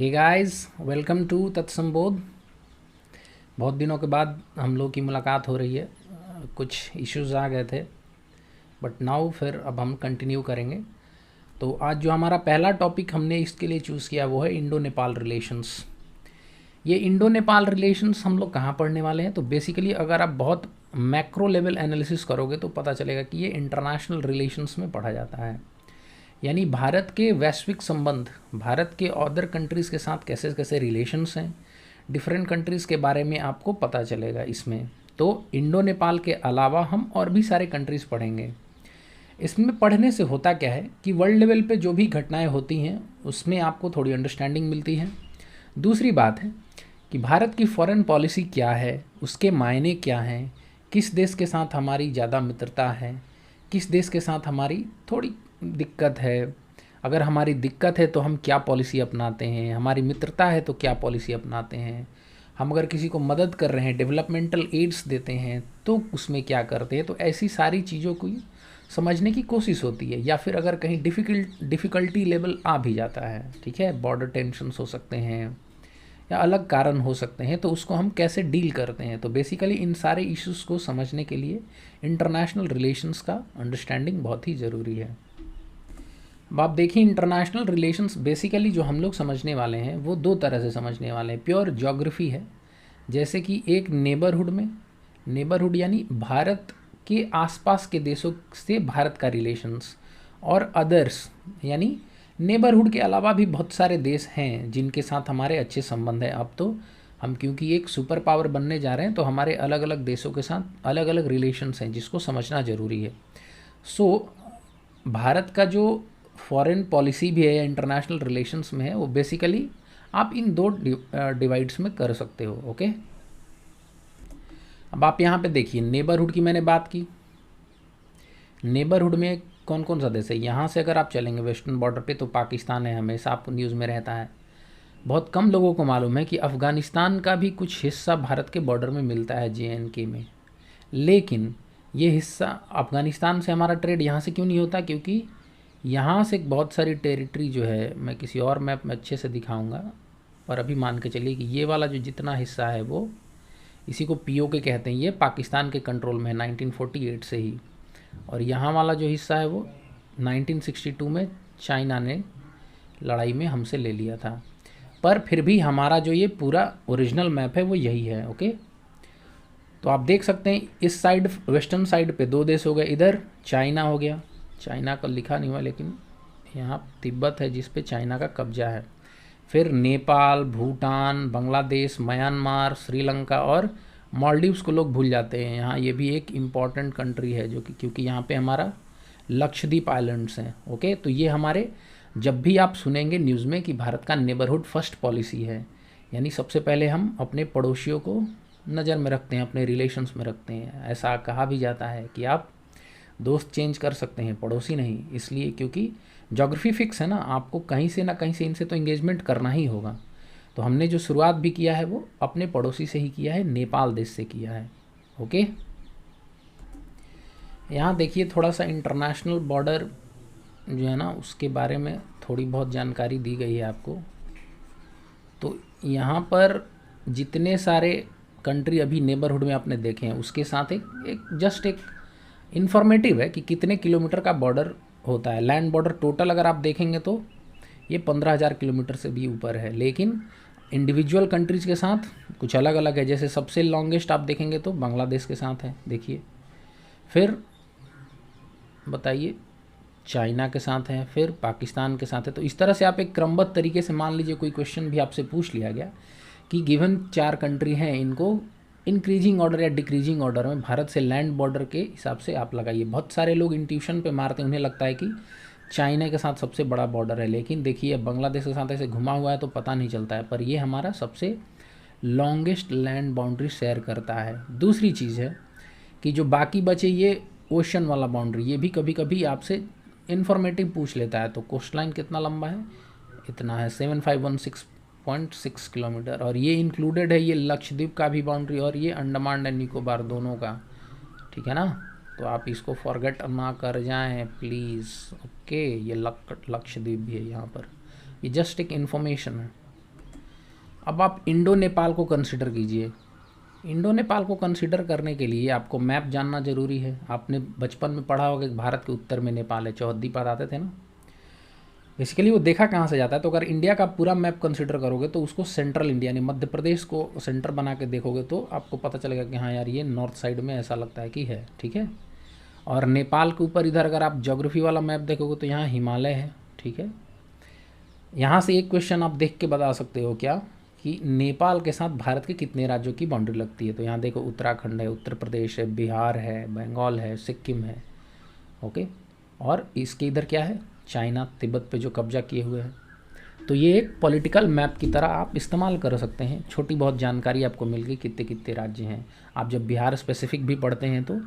Hey guys, welcome to Tatsambodh. बहुत दिनों के बाद हम लोग की मुलाकात हो रही है। कुछ इश्यूज आ गए थे बट नाउ फिर अब हम कंटिन्यू करेंगे। तो आज जो हमारा पहला टॉपिक हमने इसके लिए चूज़ किया वो है इंडो नेपाल रिलेशंस। ये इंडो नेपाल रिलेशंस हम लोग कहाँ पढ़ने वाले हैं, तो बेसिकली अगर आप बहुत मैक्रो लेवल एनालिसिस करोगे तो पता चलेगा कि ये इंटरनेशनल रिलेशंस में पढ़ा जाता है। यानी भारत के वैश्विक संबंध, भारत के अदर कंट्रीज़ के साथ कैसे कैसे रिलेशंस हैं, डिफरेंट कंट्रीज़ के बारे में आपको पता चलेगा इसमें। तो इंडो नेपाल के अलावा हम और भी सारे कंट्रीज़ पढ़ेंगे। इसमें पढ़ने से होता क्या है कि वर्ल्ड लेवल पे जो भी घटनाएं होती हैं उसमें आपको थोड़ी अंडरस्टैंडिंग मिलती है। दूसरी बात है कि भारत की फॉरेन पॉलिसी क्या है, उसके मायने क्या हैं, किस देश के साथ हमारी ज़्यादा मित्रता है, किस देश के साथ हमारी थोड़ी दिक्कत है। अगर हमारी दिक्कत है तो हम क्या पॉलिसी अपनाते हैं, हमारी मित्रता है तो क्या पॉलिसी अपनाते हैं, हम अगर किसी को मदद कर रहे हैं, डेवलपमेंटल एड्स देते हैं तो उसमें क्या करते हैं। तो ऐसी सारी चीज़ों को समझने की कोशिश होती है। या फिर अगर कहीं डिफ़िकल्टी लेवल आ भी जाता है, ठीक है, बॉर्डर टेंशन्स हो सकते हैं या अलग कारण हो सकते हैं, तो उसको हम कैसे डील करते हैं। तो बेसिकली इन सारे इश्यूज़ को समझने के लिए इंटरनेशनल रिलेशंस का अंडरस्टैंडिंग बहुत ही ज़रूरी है। अब आप देखिए, इंटरनेशनल रिलेशंस बेसिकली जो हम लोग समझने वाले हैं वो दो तरह से समझने वाले हैं। प्योर ज्योग्राफी है, जैसे कि एक नेबरहुड में, नेबरहुड यानी भारत के आसपास के देशों से भारत का रिलेशंस, और अदर्स यानी नेबरहुड के अलावा भी बहुत सारे देश हैं जिनके साथ हमारे अच्छे संबंध हैं। अब तो हम क्योंकि एक सुपर पावर बनने जा रहे हैं तो हमारे अलग अलग देशों के साथ अलग अलग रिलेशंस हैं जिसको समझना ज़रूरी है। सो भारत का जो फॉरेन पॉलिसी भी है या इंटरनेशनल रिलेशंस में है वो बेसिकली आप इन दो डिवाइड्स में कर सकते हो। ओके, अब आप यहाँ पे देखिए, नेबरहुड की मैंने बात की। नेबरहुड में कौन कौन सा देश है, यहाँ से अगर आप चलेंगे वेस्टर्न बॉर्डर पे तो पाकिस्तान है, हमेशा आपको न्यूज़ में रहता है। बहुत कम लोगों को मालूम है कि अफ़गानिस्तान का भी कुछ हिस्सा भारत के बॉर्डर में मिलता है, JNK में। लेकिन ये हिस्सा अफ़गानिस्तान से हमारा ट्रेड यहाँ से क्यों नहीं होता, क्योंकि यहाँ से बहुत सारी टेरिटरी जो है, मैं किसी और मैप में अच्छे से दिखाऊंगा, पर अभी मान के चलिए कि ये वाला जो जितना हिस्सा है वो, इसी को POK कहते हैं, ये पाकिस्तान के कंट्रोल में है 1948 से ही। और यहाँ वाला जो हिस्सा है वो 1962 में चाइना ने लड़ाई में हमसे ले लिया था। पर फिर भी हमारा जो ये पूरा ओरिजिनल मैप है वो यही है। ओके, तो आप देख सकते हैं इस साइड, वेस्टर्न साइड पे दो देश हो गए, इधर चाइना हो गया, चाइना का लिखा नहीं हुआ लेकिन यहाँ तिब्बत है जिस पे चाइना का कब्जा है। फिर नेपाल, भूटान, बांग्लादेश, म्यांमार, श्रीलंका और मालदीव्स को लोग भूल जाते हैं। यहाँ ये भी एक इम्पॉर्टेंट कंट्री है जो कि, क्योंकि यहाँ पे हमारा लक्षद्वीप आइलैंड्स हैं। ओके, तो ये हमारे, जब भी आप सुनेंगे न्यूज़ में कि भारत का नेबरहुड फर्स्ट पॉलिसी है, यानी सबसे पहले हम अपने पड़ोसियों को नज़र में रखते हैं, अपने रिलेशंस में रखते हैं। ऐसा कहा भी जाता है कि आप दोस्त चेंज कर सकते हैं, पड़ोसी नहीं, इसलिए क्योंकि ज्योग्राफी फिक्स है ना, आपको कहीं से ना कहीं से इनसे तो इंगेजमेंट करना ही होगा। तो हमने जो शुरुआत भी किया है वो अपने पड़ोसी से ही किया है, नेपाल देश से किया है। ओके, यहाँ देखिए थोड़ा सा इंटरनेशनल बॉर्डर जो है ना उसके बारे में थोड़ी बहुत जानकारी दी गई है आपको। तो यहाँ पर जितने सारे कंट्री अभी नेबरहुड में आपने देखे हैं उसके साथ एक जस्ट एक इन्फॉर्मेटिव है कि कितने किलोमीटर का बॉर्डर होता है। लैंड बॉर्डर टोटल अगर आप देखेंगे तो ये 15,000 किलोमीटर से भी ऊपर है, लेकिन इंडिविजुअल कंट्रीज़ के साथ कुछ अलग अलग है। जैसे सबसे लॉन्गेस्ट आप देखेंगे तो बांग्लादेश के साथ है, देखिए, फिर बताइए चाइना के साथ है, फिर पाकिस्तान के साथ है। तो इस तरह से आप एक क्रमबद्ध तरीके से, मान लीजिए कोई क्वेश्चन भी आपसे पूछ लिया गया कि गिवन 4 कंट्री हैं, इनको इंक्रीजिंग ऑर्डर या डिक्रीजिंग ऑर्डर में भारत से लैंड बॉर्डर के हिसाब से आप लगाइए। बहुत सारे लोग इंट्यूशन पे मारते हैं, उन्हें लगता है कि चाइना के साथ सबसे बड़ा बॉर्डर है, लेकिन देखिए बांग्लादेश के साथ ऐसे घुमा हुआ है तो पता नहीं चलता है, पर ये हमारा सबसे लॉन्गेस्ट लैंड बाउंड्री शेयर करता है। दूसरी चीज़ है कि जो बाकी बचे ये ओशन वाला बाउंड्री, ये भी कभी कभी आपसे इन्फॉर्मेटिव पूछ लेता है। तो कोस्ट लाइन कितना लंबा है, इतना है 7516.6 किलोमीटर, और ये इंक्लूडेड है ये लक्षद्वीप का भी बाउंड्री और ये अंडमान एंड निकोबार दोनों का, ठीक है ना। तो आप इसको फॉरगेट ना कर जाएं प्लीज़। ओके, ये लक्षद्वीप भी है यहाँ पर, ये जस्ट एक इन्फॉर्मेशन है। अब आप इंडो नेपाल को कंसिडर कीजिए। इंडो नेपाल को कंसिडर करने के लिए आपको मैप जानना ज़रूरी है। आपने बचपन में पढ़ा होगा कि भारत के उत्तर में नेपाल है, चौहद्दी पद आते थे ना। बेसिकली वो देखा कहाँ से जाता है, तो अगर इंडिया का पूरा मैप कंसिडर करोगे तो उसको सेंट्रल इंडिया यानी मध्य प्रदेश को सेंटर बना के देखोगे तो आपको पता चलेगा कि हाँ यार ये नॉर्थ साइड में ऐसा लगता है कि है, ठीक है। और नेपाल के ऊपर इधर अगर आप ज्योग्राफी वाला मैप देखोगे तो यहाँ हिमालय है, ठीक है। यहाँ से एक क्वेश्चन आप देख के बता सकते हो क्या कि नेपाल के साथ भारत के कितने राज्यों की बाउंड्री लगती है। तो यहाँ देखो उत्तराखंड है, उत्तर प्रदेश है, बिहार है, बंगाल है, सिक्किम है, ओके। और इसके इधर क्या है, चाइना तिब्बत पे जो कब्जा किए हुए हैं। तो ये एक पॉलिटिकल मैप की तरह आप इस्तेमाल कर सकते हैं। छोटी बहुत जानकारी आपको मिल गई कितने कितने राज्य हैं। आप जब बिहार स्पेसिफिक भी पढ़ते हैं तो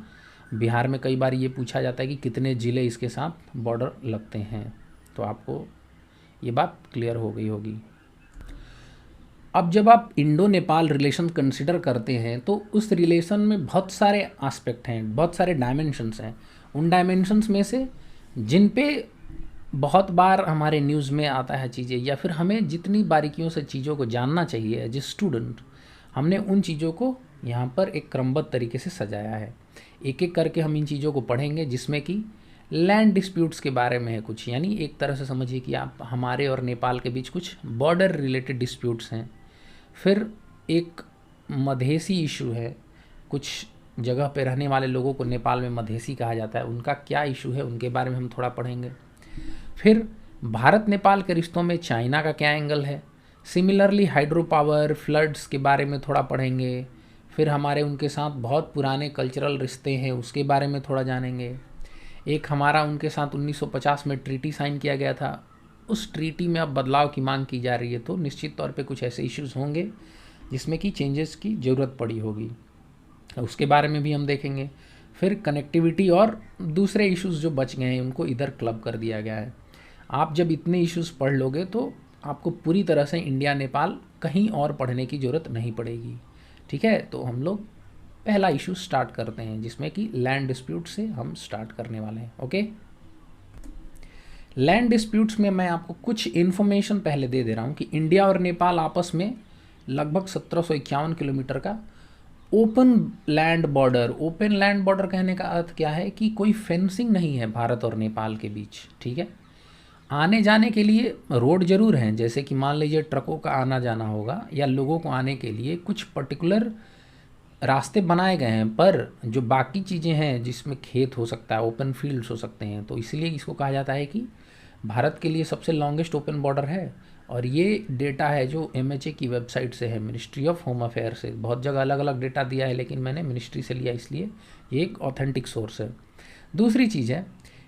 बिहार में कई बार ये पूछा जाता है कि कितने ज़िले इसके साथ बॉर्डर लगते हैं, तो आपको ये बात क्लियर हो गई होगी। अब जब आप इंडो नेपाल रिलेशन कंसिडर करते हैं तो उस रिलेशन में बहुत सारे एस्पेक्ट हैं, बहुत सारे डायमेंशंस हैं। उन डायमेंशंस में से जिन पे बहुत बार हमारे न्यूज़ में आता है चीज़ें, या फिर हमें जितनी बारीकियों से चीज़ों को जानना चाहिए एज ए स्टूडेंट, हमने उन चीज़ों को यहाँ पर एक क्रमबद्ध तरीके से सजाया है। एक एक करके हम इन चीज़ों को पढ़ेंगे, जिसमें कि लैंड डिस्प्यूट्स के बारे में है कुछ, यानी एक तरह से समझिए कि आप हमारे और नेपाल के बीच कुछ बॉर्डर रिलेटेड डिस्प्यूट्स हैं। फिर एक मधेसी इशू है, कुछ जगह पे रहने वाले लोगों को नेपाल में मधेसी कहा जाता है, उनका क्या इशू है उनके बारे में हम थोड़ा पढ़ेंगे। फिर भारत नेपाल के रिश्तों में चाइना का क्या एंगल है। सिमिलरली हाइड्रो पावर, फ्लड्स के बारे में थोड़ा पढ़ेंगे। फिर हमारे उनके साथ बहुत पुराने कल्चरल रिश्ते हैं, उसके बारे में थोड़ा जानेंगे। एक हमारा उनके साथ 1950 में ट्रीटी साइन किया गया था, उस ट्रीटी में अब बदलाव की मांग की जा रही है, तो निश्चित तौर पे कुछ ऐसे इश्यूज होंगे जिसमें कि चेंजेस की ज़रूरत पड़ी होगी, उसके बारे में भी हम देखेंगे। फिर कनेक्टिविटी और दूसरे इश्यूज जो बच गए हैं उनको इधर क्लब कर दिया गया है। आप जब इतने इश्यूज पढ़ लोगे तो आपको पूरी तरह से इंडिया नेपाल कहीं और पढ़ने की ज़रूरत नहीं पड़ेगी, ठीक है। तो हम लोग पहला इशू स्टार्ट करते हैं, जिसमें कि लैंड डिस्प्यूट से हम स्टार्ट करने वाले हैं, ओके। लैंड डिस्प्यूट्स में मैं आपको कुछ इन्फॉर्मेशन पहले दे रहा हूँ कि इंडिया और नेपाल आपस में लगभग 1751 किलोमीटर का open land border. Open land border कहने का अर्थ क्या है कि कोई फेंसिंग नहीं है भारत और नेपाल के बीच, ठीक है। आने जाने के लिए रोड जरूर हैं, जैसे कि मान लीजिए ट्रकों का आना जाना होगा, या लोगों को आने के लिए कुछ पर्टिकुलर रास्ते बनाए गए हैं, पर जो बाकी चीज़ें हैं जिसमें खेत हो सकता है, ओपन फील्ड्स हो सकते हैं, तो इसलिए इसको कहा जाता है कि भारत के लिए सबसे लॉन्गेस्ट ओपन बॉर्डर है। और ये डेटा है जो MHA की वेबसाइट से है, मिनिस्ट्री ऑफ होम अफेयर से। बहुत जगह अलग अलग डेटा दिया है, लेकिन मैंने मिनिस्ट्री से लिया, इसलिए ये एक ऑथेंटिक सोर्स है। दूसरी चीज़ है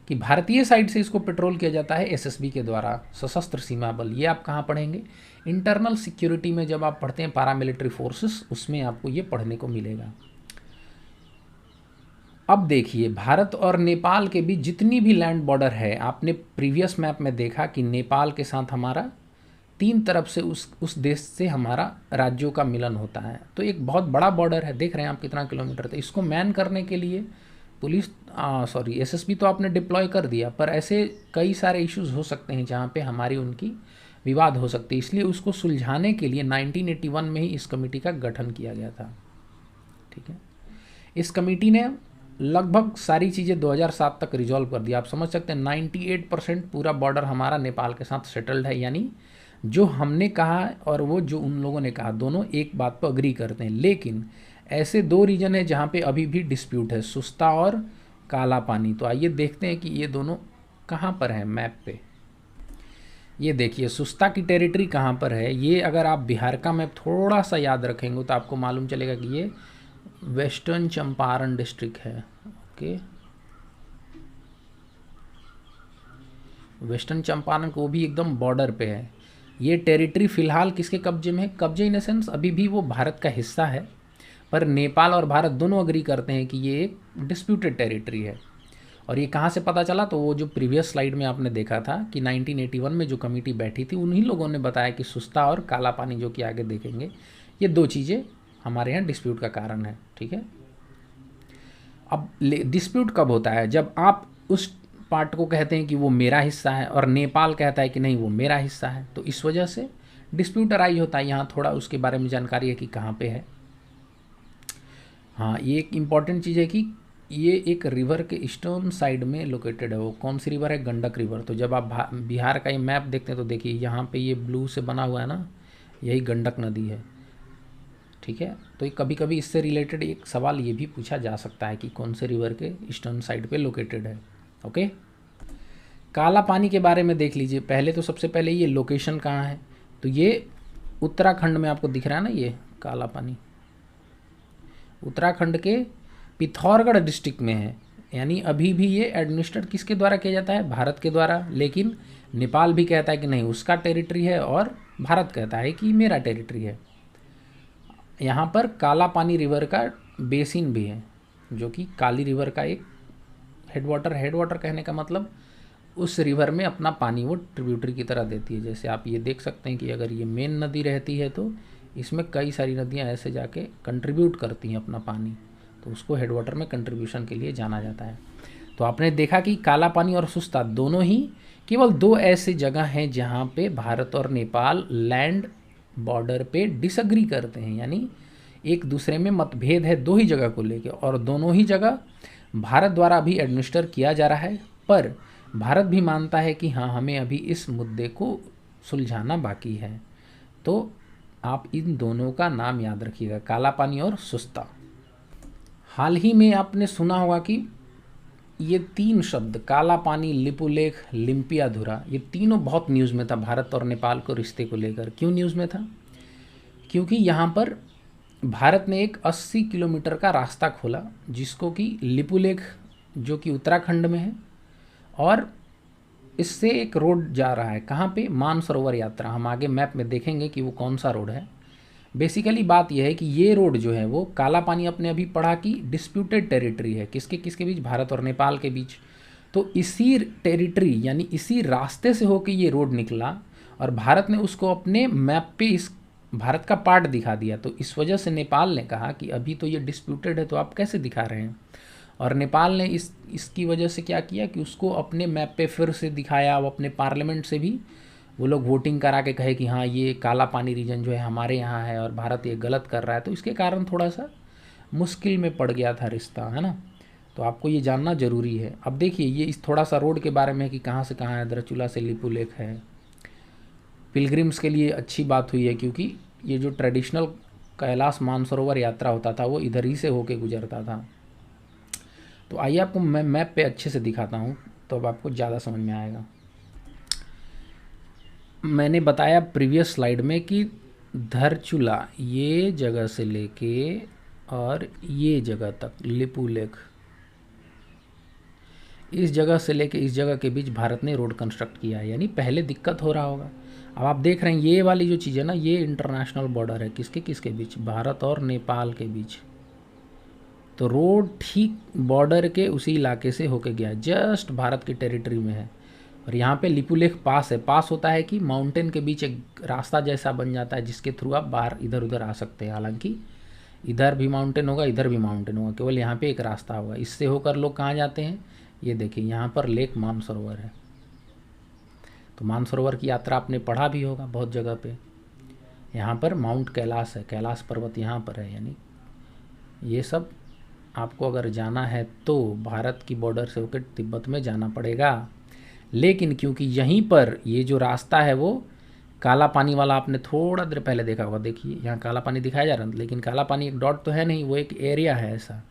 कि भारतीय साइड से इसको पेट्रोल किया जाता है SSB के द्वारा, सशस्त्र सीमा बल। ये आप कहाँ पढ़ेंगे, इंटरनल सिक्योरिटी में जब आप पढ़ते हैं पैरामिलिट्री फोर्सेस, उसमें आपको ये पढ़ने को मिलेगा। अब देखिए, भारत और नेपाल के बीच जितनी भी लैंड बॉर्डर है, आपने प्रीवियस मैप में देखा कि नेपाल के साथ हमारा 3 तरफ से उस देश से हमारा राज्यों का मिलन होता है, तो एक बहुत बड़ा बॉर्डर है। देख रहे हैं आप कितना किलोमीटर। तो इसको मैन करने के लिए पुलिस SSB तो आपने डिप्लॉय कर दिया, पर ऐसे कई सारे इश्यूज हो सकते हैं जहाँ पे हमारी उनकी विवाद हो सकती है, इसलिए उसको सुलझाने के लिए 1981 में ही इस कमेटी का गठन किया गया था, ठीक है। इस कमेटी ने लगभग सारी चीज़ें 2007 तक रिजॉल्व कर दिया। आप समझ सकते हैं 98% पूरा बॉर्डर हमारा नेपाल के साथ सेटल्ड है, यानी जो हमने कहा और वो जो उन लोगों ने कहा, दोनों एक बात पर अग्री करते हैं। लेकिन ऐसे 2 रीजन है जहाँ पे अभी भी डिस्प्यूट है, सुस्ता और काला पानी। तो आइए देखते हैं कि ये दोनों कहाँ पर हैं मैप पे। ये देखिए, सुस्ता की टेरिटरी कहाँ पर है। ये अगर आप बिहार का मैप थोड़ा सा याद रखेंगे तो आपको मालूम चलेगा कि ये वेस्टर्न चंपारण डिस्ट्रिक्ट है, ओके। वेस्टर्न चंपारण को भी एकदम बॉर्डर पे है। ये टेरिटरी फ़िलहाल किसके कब्जे में है, कब्जे इन द सेंस अभी भी वो भारत का हिस्सा है, पर नेपाल और भारत दोनों अग्री करते हैं कि ये एक डिस्प्यूटेड टेरिटरी है। और ये कहाँ से पता चला, तो वो जो प्रीवियस स्लाइड में आपने देखा था कि 1981 में जो कमेटी बैठी थी, उन्हीं लोगों ने बताया कि सुस्ता और काला पानी, जो कि आगे देखेंगे, ये 2 चीज़ें हमारे यहाँ डिस्प्यूट का कारण है, ठीक है। अब डिस्प्यूट कब होता है, जब आप उस पार्ट को कहते हैं कि वो मेरा हिस्सा है और नेपाल कहता है कि नहीं वो मेरा हिस्सा है। तो इस वजह से डिस्प्यूट अराइज होता है। यहाँ थोड़ा उसके बारे में जानकारी है कि कहाँ पे है। हाँ, ये एक इम्पॉर्टेंट चीज़ है कि ये एक रिवर के ईस्टर्न साइड में लोकेटेड है। वो कौन सी रिवर है? गंडक रिवर। तो जब आप बिहार का ये मैप देखते हैं तो देखिए यहाँ पे ये ब्लू से बना हुआ है ना, यही गंडक नदी है। ठीक है, तो ये कभी कभी इससे रिलेटेड एक सवाल ये भी पूछा जा सकता है कि कौन से रिवर के ईस्टर्न साइड पे लोकेटेड है। ओके, काला पानी के बारे में देख लीजिए। पहले तो सबसे पहले ये लोकेशन कहाँ है, तो ये उत्तराखंड में आपको दिख रहा है ना, ये काला पानी उत्तराखंड के पिथौरगढ़ डिस्ट्रिक्ट में है। यानी अभी भी ये एडमिनिस्ट्रेट किसके द्वारा किया जाता है? भारत के द्वारा। लेकिन नेपाल भी कहता है कि नहीं, उसका टेरिटरी है, और भारत कहता है कि मेरा टेरिटरी है। यहाँ पर काला पानी रिवर का बेसिन भी है, जो कि काली रिवर का एक हेडवाटर कहने का मतलब उस रिवर में अपना पानी वो ट्रिब्यूटरी की तरह देती है। जैसे आप ये देख सकते हैं कि अगर ये मेन नदी रहती है तो इसमें कई सारी नदियाँ ऐसे जाके कंट्रीब्यूट करती हैं अपना पानी, तो उसको हेडवाटर में कंट्रीब्यूशन के लिए जाना जाता है। तो आपने देखा कि काला पानी और सुस्ता दोनों ही केवल दो ऐसे जगह हैं जहाँ पे भारत और नेपाल लैंड बॉर्डर पे डिसएग्री करते हैं, यानी एक दूसरे में मतभेद है दो ही जगह को लेकर, और दोनों ही जगह भारत द्वारा भी एडमिनिस्टर किया जा रहा है। पर भारत भी मानता है कि हाँ, हमें अभी इस मुद्दे को सुलझाना बाकी है। तो आप इन दोनों का नाम याद रखिएगा, काला पानी और सुस्ता। हाल ही में आपने सुना होगा कि ये तीन शब्द काला पानी, लिपुलेख, लिम्पियाधुरा, ये तीनों बहुत न्यूज़ में था भारत और नेपाल को रिश्ते को लेकर। क्यों न्यूज़ में था? क्योंकि यहाँ पर भारत ने एक 80 किलोमीटर का रास्ता खोला, जिसको कि लिपुलेख जो कि उत्तराखंड में है, और इससे एक रोड जा रहा है कहाँ पे? मानसरोवर यात्रा। हम आगे मैप में देखेंगे कि वो कौन सा रोड है। बेसिकली बात यह है कि ये रोड जो है वो काला पानी, अपने अभी पढ़ा कि डिस्प्यूटेड टेरिटरी है, किसके किसके बीच? भारत और नेपाल के बीच। तो इसी टेरिटरी यानी इसी रास्ते से होकर ये रोड निकला, और भारत ने उसको अपने मैप पे इस भारत का पार्ट दिखा दिया। तो इस वजह से नेपाल ने कहा कि अभी तो ये डिस्प्यूटेड है, तो आप कैसे दिखा रहे हैं? और नेपाल ने इसकी वजह से क्या किया कि उसको अपने मैप पे फिर से दिखाया। वो अपने पार्लियामेंट से भी वो लोग वोटिंग करा के कहे कि हाँ, ये काला पानी रीजन जो है हमारे यहाँ है और भारत ये गलत कर रहा है। तो इसके कारण थोड़ा सा मुश्किल में पड़ गया था रिश्ता, है ना। तो आपको ये जानना ज़रूरी है। अब देखिए, ये इस थोड़ा सा रोड के बारे में है कि कहाँ से कहाँ है। दरचूला से लिपुलेख है। पिलग्रिम्स के लिए अच्छी बात हुई है, क्योंकि ये जो ट्रेडिशनल कैलाश मानसरोवर यात्रा होता था वो इधर ही से होके गुजरता था। तो आइए आपको मैं मैप पे अच्छे से दिखाता हूँ, तो अब आपको ज़्यादा समझ में आएगा। मैंने बताया प्रीवियस स्लाइड में कि धरचूला ये जगह से लेके और ये जगह तक, लिपुलेख इस जगह से लेके इस जगह के बीच भारत ने रोड कंस्ट्रक्ट किया है। यानी पहले दिक्कत हो रहा होगा। अब आप देख रहे हैं ये वाली जो चीज़ है ना, ये इंटरनेशनल बॉर्डर है। किसके किसके बीच? भारत और नेपाल के बीच। तो रोड ठीक बॉर्डर के उसी इलाके से होके गया, जस्ट भारत की टेरिटरी में है। और यहाँ पे लिपुलेख पास है। पास होता है कि माउंटेन के बीच एक रास्ता जैसा बन जाता है, जिसके थ्रू आप बाहर इधर उधर आ सकते हैं। हालांकि इधर भी माउंटेन होगा, इधर भी माउंटेन होगा, केवल यहाँ पे एक रास्ता होगा। इससे होकर लोग कहाँ जाते हैं? ये देखिए, यहाँ पर लेक मानसरोवर है। तो मानसरोवर की यात्रा आपने पढ़ा भी होगा बहुत जगह पे। यहाँ पर माउंट कैलाश है, कैलाश पर्वत यहाँ पर है। यानी ये सब आपको अगर जाना है तो भारत की बॉर्डर से होकर तिब्बत में जाना पड़ेगा। लेकिन क्योंकि यहीं पर ये जो रास्ता है वो काला पानी वाला, आपने थोड़ा देर पहले देखा होगा, देखिए यहाँ काला पानी दिखाया जा रहा है, लेकिन काला पानी एक डॉट तो है नहीं, वो एक एरिया है ऐसा।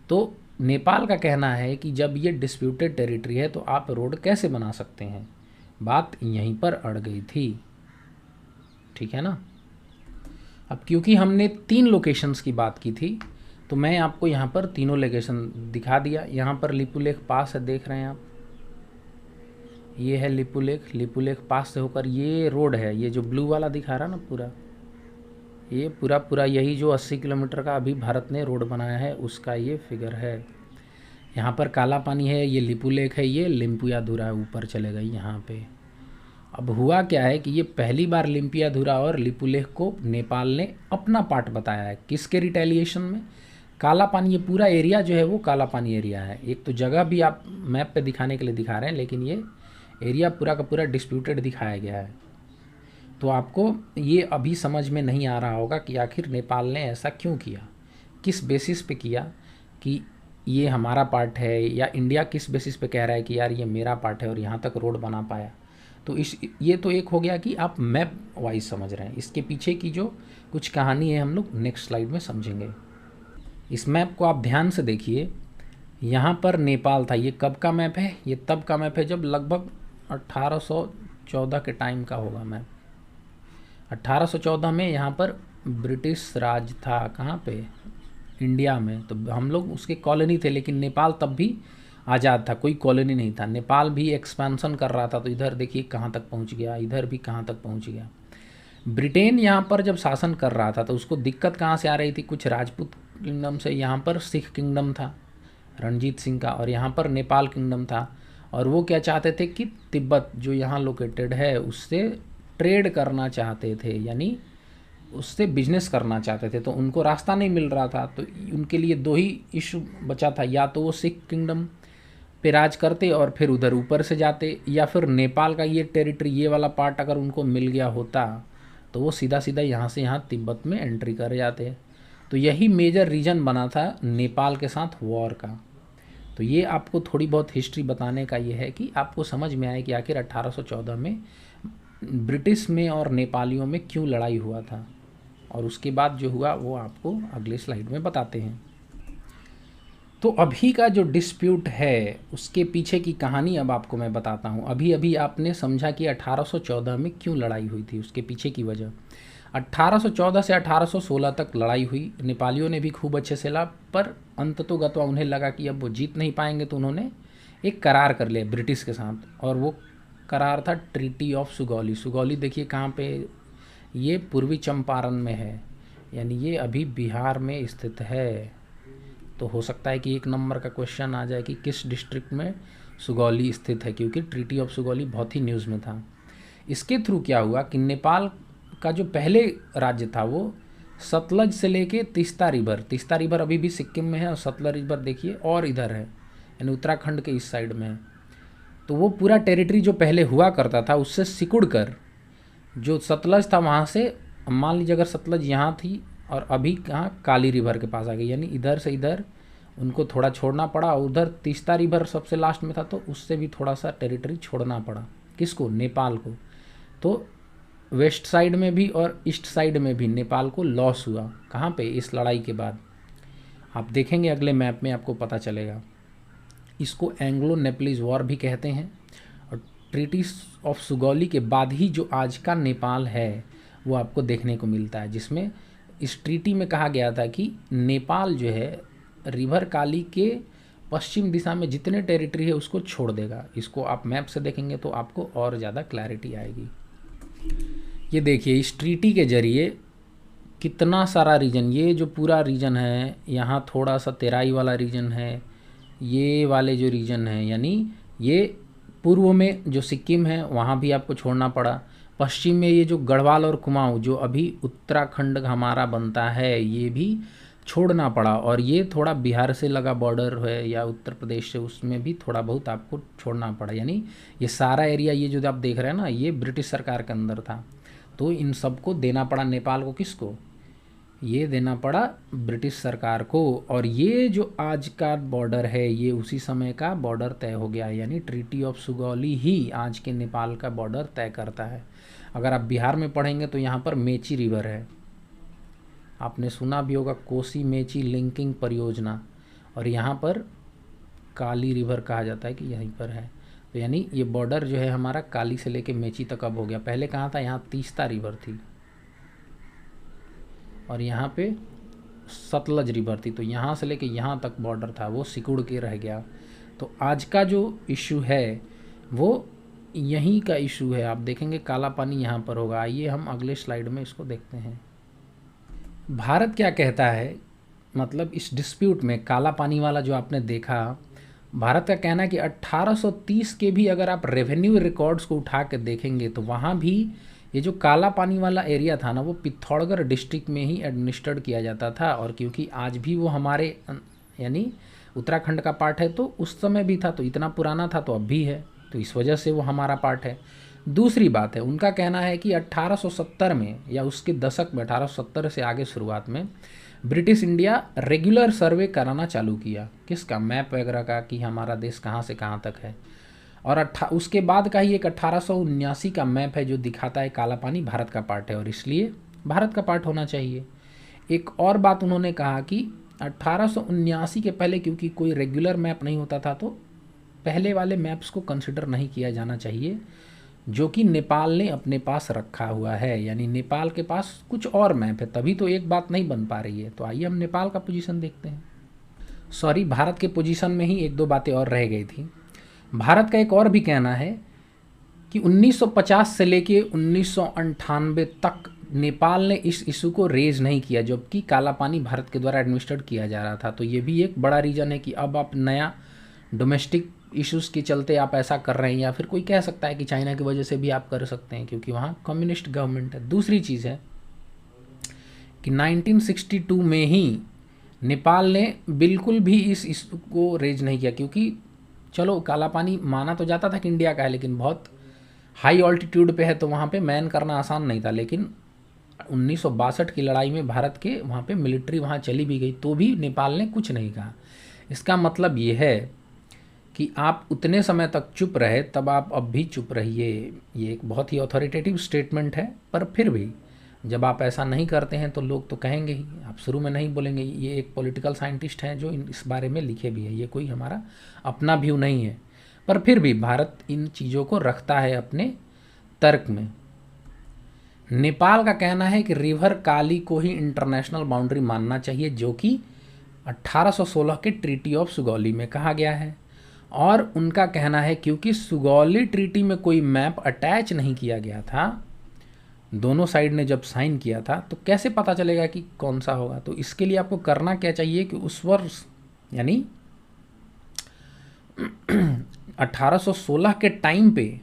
तो नेपाल का कहना है कि जब ये डिस्प्यूटेड टेरिटरी है तो आप रोड कैसे बना सकते हैं? बात यहीं पर अड़ गई थी, ठीक है ना। अब क्योंकि हमने 3 लोकेशंस की बात की थी, तो मैं आपको यहाँ पर तीनों लोकेशन दिखा दिया। यहाँ पर लिपुलेख पास है, देख रहे हैं आप, ये है लिपुलेख। लिपुलेख पास से होकर ये रोड है, ये जो ब्लू वाला दिखा रहा ना पूरा, ये पूरा यही जो 80 किलोमीटर का अभी भारत ने रोड बनाया है उसका ये फिगर है। यहाँ पर काला पानी है, ये लिपुलेख है, ये लिम्पियाधुरा ऊपर चले गई यहाँ पे। अब हुआ क्या है कि ये पहली बार लिम्पियाधुरा और लिपुलेख को नेपाल ने अपना पार्ट बताया है। किसके रिटेलिएशन में? काला पानी, ये पूरा एरिया जो है वो काला पानी एरिया है। एक तो जगह भी आप मैप पे दिखाने के लिए दिखा रहे हैं, लेकिन ये एरिया पूरा का पूरा डिस्प्यूटेड दिखाया गया है। तो आपको ये अभी समझ में नहीं आ रहा होगा कि आखिर नेपाल ने ऐसा क्यों किया, किस बेसिस पे किया कि ये हमारा पार्ट है, या इंडिया किस बेसिस पे कह रहा है कि यार ये मेरा पार्ट है और यहाँ तक रोड बना पाया। तो ये तो एक हो गया कि आप मैप वाइज समझ रहे हैं। इसके पीछे की जो कुछ कहानी है हम लोग नेक्स्ट स्लाइड में समझेंगे। इस मैप को आप ध्यान से देखिए, यहाँ पर नेपाल था। ये कब का मैप है? ये तब का मैप है जब लगभग 1814 के टाइम का होगा मैप। 1814 में यहाँ पर ब्रिटिश राज था। कहाँ पे? इंडिया में। तो हम लोग उसके कॉलोनी थे, लेकिन नेपाल तब भी आज़ाद था, कोई कॉलोनी नहीं था। नेपाल भी एक्सपेंशन कर रहा था, तो इधर देखिए कहाँ तक पहुँच गया, इधर भी कहाँ तक पहुँच गया। ब्रिटेन यहाँ पर जब शासन कर रहा था तो उसको दिक्कत कहाँ से आ रही थी? कुछ राजपूत किंगडम से। यहाँ पर सिख किंगडम था रणजीत सिंह का, और यहाँ पर नेपाल किंगडम था। और वो क्या चाहते थे कि तिब्बत जो यहाँ लोकेटेड है उससे ट्रेड करना चाहते थे, यानी उससे बिजनेस करना चाहते थे। तो उनको रास्ता नहीं मिल रहा था, तो उनके लिए दो ही इशू बचा था, या तो वो सिख किंगडम पे राज करते और फिर उधर ऊपर से जाते, या फिर नेपाल का ये टेरिटरी, ये वाला पार्ट अगर उनको मिल गया होता तो वो सीधा सीधा यहाँ से यहाँ तिब्बत में एंट्री कर जाते। तो यही मेजर रीजन बना था नेपाल के साथ वॉर का। तो ये आपको थोड़ी बहुत हिस्ट्री बताने का ये है कि आपको समझ में आए कि आखिर 1814 में ब्रिटिश में और नेपालियों में क्यों लड़ाई हुआ था, और उसके बाद जो हुआ वो आपको अगले स्लाइड में बताते हैं। तो अभी का जो डिस्प्यूट है उसके पीछे की कहानी अब आपको मैं बताता हूँ। अभी अभी आपने समझा कि 1814 में क्यों लड़ाई हुई थी, उसके पीछे की वजह। 1814 से 1816 तक लड़ाई हुई। नेपालियों ने भी खूब अच्छे से लड़ा, पर अंततोगत्वा उन्हें लगा कि अब वो जीत नहीं पाएंगे, तो उन्होंने एक करार कर लिया ब्रिटिश के साथ, और वो करार था ट्रीटी ऑफ सुगौली। सुगौली देखिए कहाँ पे, ये पूर्वी चंपारण में है, यानी ये अभी बिहार में स्थित है। तो हो सकता है कि 1 नंबर का क्वेश्चन आ जाए कि किस डिस्ट्रिक्ट में सुगौली स्थित है, क्योंकि ट्रीटी ऑफ सुगौली बहुत ही न्यूज़ में था। इसके थ्रू क्या हुआ कि नेपाल का जो पहले राज्य था वो सतलज से लेके तीस्ता रिवर अभी भी सिक्किम में है, और सतलज रिवर देखिए और इधर है, यानी उत्तराखंड के इस साइड में है। तो वो पूरा टेरिटरी जो पहले हुआ करता था उससे सिकुड़ कर जो सतलज था वहाँ से, मान लीजिए अगर सतलज यहाँ थी और अभी कहाँ काली रिवर के पास आ गई, यानी इधर से इधर उनको थोड़ा छोड़ना पड़ा, और उधर तीस्ता रिवर सबसे लास्ट में था तो उससे भी थोड़ा सा टेरिटरी छोड़ना पड़ा। किसको? नेपाल को। तो वेस्ट साइड में भी और ईस्ट साइड में भी नेपाल को लॉस हुआ। कहाँ पे? इस लड़ाई के बाद। आप देखेंगे अगले मैप में आपको पता चलेगा। इसको एंग्लो नेपलीज वॉर भी कहते हैं। और ट्रीटी ऑफ सुगौली के बाद ही जो आज का नेपाल है वो आपको देखने को मिलता है, जिसमें इस ट्रीटी में कहा गया था कि नेपाल जो है रिवर काली के पश्चिम दिशा में जितने टेरिटरी है उसको छोड़ देगा। इसको आप मैप से देखेंगे तो आपको और ज़्यादा क्लैरिटी आएगी। ये देखिए इस ट्रीटी के जरिए कितना सारा रीजन, ये जो पूरा रीजन है, यहाँ थोड़ा सा तेराई वाला रीजन है, ये वाले जो रीजन है, यानी ये पूर्व में जो सिक्किम है वहाँ भी आपको छोड़ना पड़ा। पश्चिम में ये जो गढ़वाल और कुमाऊँ जो अभी उत्तराखंड हमारा बनता है ये भी छोड़ना पड़ा, और ये थोड़ा बिहार से लगा बॉर्डर है या उत्तर प्रदेश से, उसमें भी थोड़ा बहुत आपको छोड़ना पड़ा। यानी ये सारा एरिया ये जो आप देख रहे हैं ना, ये ब्रिटिश सरकार के अंदर था। तो इन सबको देना पड़ा नेपाल को। किसको? ये देना पड़ा ब्रिटिश सरकार को। और ये जो आज का बॉर्डर है ये उसी समय का बॉर्डर तय हो गया है, यानी ट्रीटी ऑफ सुगौली ही आज के नेपाल का बॉर्डर तय करता है। अगर आप बिहार में पढ़ेंगे तो यहाँ पर मेची रिवर है, आपने सुना भी होगा कोसी मेची लिंकिंग परियोजना, और यहाँ पर काली रिवर कहा जाता है कि यहीं पर है। तो यानी ये बॉर्डर जो है हमारा काली से लेके मेची तक अब हो गया। पहले कहाँ था? यहाँ तीस्ता रिवर थी और यहाँ पे सतलज रिवर थी। तो यहाँ से लेके यहाँ तक बॉर्डर था, वो सिकुड़ के रह गया। तो आज का जो इशू है वो यहीं का इशू है। आप देखेंगे काला पानी यहाँ पर होगा। आइए हम अगले स्लाइड में इसको देखते हैं। भारत क्या कहता है, मतलब इस डिस्प्यूट में काला पानी वाला जो आपने देखा, भारत का कहना है कि 1830 के भी अगर आप रेवेन्यू रिकॉर्ड्स को उठा के देखेंगे तो वहाँ भी ये जो काला पानी वाला एरिया था ना वो पिथौरागढ़ डिस्ट्रिक्ट में ही एडमिनिस्ट्रेट किया जाता था। और क्योंकि आज भी वो हमारे यानी उत्तराखंड का पार्ट है, तो उस समय भी था, तो इतना पुराना था तो अब भी है, तो इस वजह से वो हमारा पार्ट है। दूसरी बात है, उनका कहना है कि 1870 में या उसके दशक में, 1870 से आगे शुरुआत में ब्रिटिश इंडिया रेगुलर सर्वे कराना चालू किया। किसका? मैप वगैरह का, कि हमारा देश कहाँ से कहाँ तक है। और उसके बाद का ही एक 1879 का मैप है जो दिखाता है काला पानी भारत का पार्ट है और इसलिए भारत का पार्ट होना चाहिए। एक और बात उन्होंने कहा कि 1879 के पहले क्योंकि कोई रेगुलर मैप नहीं होता था तो पहले वाले मैप्स को कंसिडर नहीं किया जाना चाहिए, जो कि नेपाल ने अपने पास रखा हुआ है। यानी नेपाल के पास कुछ और मैप है, तभी तो एक बात नहीं बन पा रही है। तो आइए हम नेपाल का पोजीशन देखते हैं। सॉरी, भारत के पोजीशन में ही एक दो बातें और रह गई थी। भारत का एक और भी कहना है कि 1950 से लेके 1998 तक नेपाल ने इस इशू को रेज नहीं किया, जबकि काला पानी भारत के द्वारा एडमिनिस्ट्रेट किया जा रहा था। तो ये भी एक बड़ा रीज़न है कि अब आप नया डोमेस्टिक इश्यूज़ के चलते आप ऐसा कर रहे हैं, या फिर कोई कह सकता है कि चाइना की वजह से भी आप कर सकते हैं क्योंकि वहाँ कम्युनिस्ट गवर्नमेंट है। दूसरी चीज़ है कि 1962 में ही नेपाल ने बिल्कुल भी इस इशू को रेज नहीं किया, क्योंकि चलो काला पानी माना तो जाता था कि इंडिया का है, लेकिन बहुत हाई ऑल्टीट्यूड पे है तो वहाँ पे मैन करना आसान नहीं था। लेकिन 1962 की लड़ाई में भारत के वहाँ पे मिलिट्री वहाँ चली भी गई तो भी नेपाल ने कुछ नहीं कहा। इसका मतलब ये है कि आप उतने समय तक चुप रहे, तब आप अब भी चुप रहिए। ये एक बहुत ही अथॉरिटेटिव स्टेटमेंट है, पर फिर भी जब आप ऐसा नहीं करते हैं तो लोग तो कहेंगे ही। आप शुरू में नहीं बोलेंगे। ये एक पॉलिटिकल साइंटिस्ट हैं जो इस बारे में लिखे भी है, ये कोई हमारा अपना व्यू नहीं है, पर फिर भी भारत इन चीज़ों को रखता है अपने तर्क में। नेपाल का कहना है कि रिवर काली को ही इंटरनेशनल बाउंड्री मानना चाहिए, जो कि 1816 के ट्रीटी ऑफ सुगौली में कहा गया है। और उनका कहना है क्योंकि सुगौली ट्रीटी में कोई मैप अटैच नहीं किया गया था, दोनों साइड ने जब साइन किया था, तो कैसे पता चलेगा कि कौन सा होगा। तो इसके लिए आपको करना क्या चाहिए कि उस वर्ष यानी 1816 के टाइम पे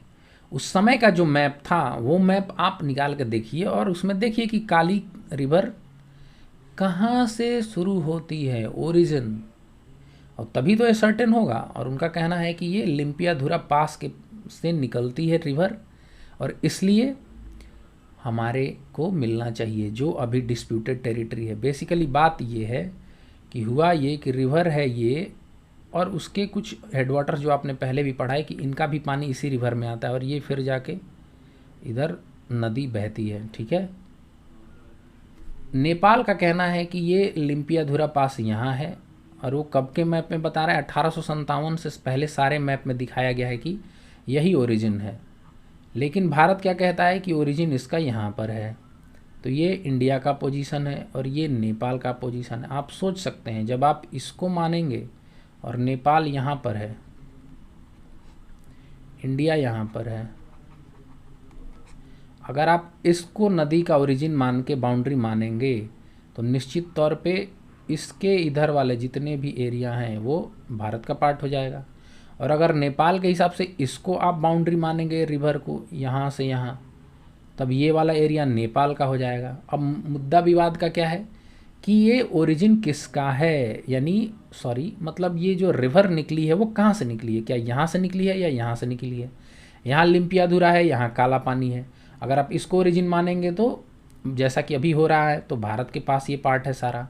उस समय का जो मैप था वो मैप आप निकाल कर देखिए और उसमें देखिए कि काली रिवर कहाँ से शुरू होती है, ओरिजिन, और तभी तो ये सर्टेन होगा। और उनका कहना है कि ये लिम्पियाधुरा पास के से निकलती है रिवर, और इसलिए हमारे को मिलना चाहिए, जो अभी डिस्प्यूटेड टेरिटरी है। बेसिकली बात ये है कि हुआ ये कि रिवर है ये, और उसके कुछ हेडवाटर्स जो आपने पहले भी पढ़ा है कि इनका भी पानी इसी रिवर में आता है और ये फिर जाके इधर नदी बहती है। ठीक है। नेपाल का कहना है कि ये लिम्पियाधुरा पास यहाँ है, और वो कब के मैप में बता रहा है? 1857 से पहले सारे मैप में दिखाया गया है कि यही ओरिजिन है। लेकिन भारत क्या कहता है कि ओरिजिन इसका यहाँ पर है। तो ये इंडिया का पोजीशन है और ये नेपाल का पोजीशन है। आप सोच सकते हैं, जब आप इसको मानेंगे और नेपाल यहाँ पर है, इंडिया यहाँ पर है, अगर आप इसको नदी का ओरिजिन मान के बाउंड्री मानेंगे तो निश्चित तौर पे इसके इधर वाले जितने भी एरिया हैं वो भारत का पार्ट हो जाएगा। और अगर नेपाल के हिसाब से इसको आप बाउंड्री मानेंगे रिवर को यहाँ से यहाँ, तब ये वाला एरिया नेपाल का हो जाएगा। अब मुद्दा विवाद का क्या है कि ये ओरिजिन किसका है, यानी मतलब ये जो रिवर निकली है वो कहाँ से निकली है, क्या यहाँ से निकली है या यहाँ से निकली है। यहाँ लिम्पियाधुरा है, यहाँ काला पानी है। अगर आप इसको ओरिजिन मानेंगे तो जैसा कि अभी हो रहा है तो भारत के पास ये पार्ट है सारा।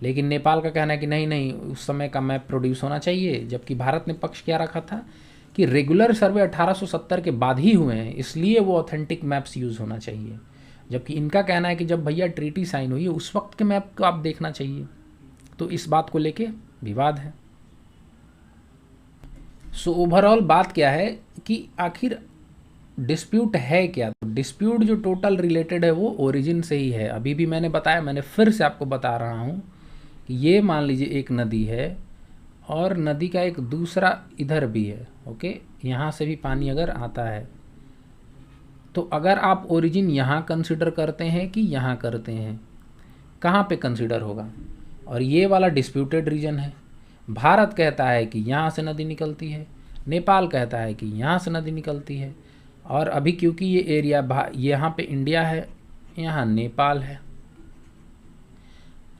लेकिन नेपाल का कहना है कि नहीं नहीं, उस समय का मैप प्रोड्यूस होना चाहिए, जबकि भारत ने पक्ष क्या रखा था कि रेगुलर सर्वे 1870 के बाद ही हुए हैं, इसलिए वो ऑथेंटिक मैप्स यूज़ होना चाहिए। जबकि इनका कहना है कि जब भैया ट्रीटी साइन हुई है उस वक्त के मैप को आप देखना चाहिए। तो इस बात को लेके विवाद है। सो ओवरऑल बात क्या है कि आखिर डिस्प्यूट है क्या। तो डिस्प्यूट जो टोटल रिलेटेड है वो ओरिजिन से ही है। अभी भी मैंने बताया, मैंने फिर से आपको बता रहा हूँ कि ये मान लीजिए एक नदी है और नदी का एक दूसरा इधर भी है। ओके, यहाँ से भी पानी अगर आता है तो अगर आप ओरिजिन यहाँ कंसिडर करते हैं कि यहाँ करते हैं, कहाँ पे कंसिडर होगा। और ये वाला डिस्प्यूटेड रीजन है। भारत कहता है कि यहाँ से नदी निकलती है, नेपाल कहता है कि यहाँ से नदी निकलती है। और अभी क्योंकि ये एरिया यहाँ पे इंडिया है, यहाँ नेपाल है,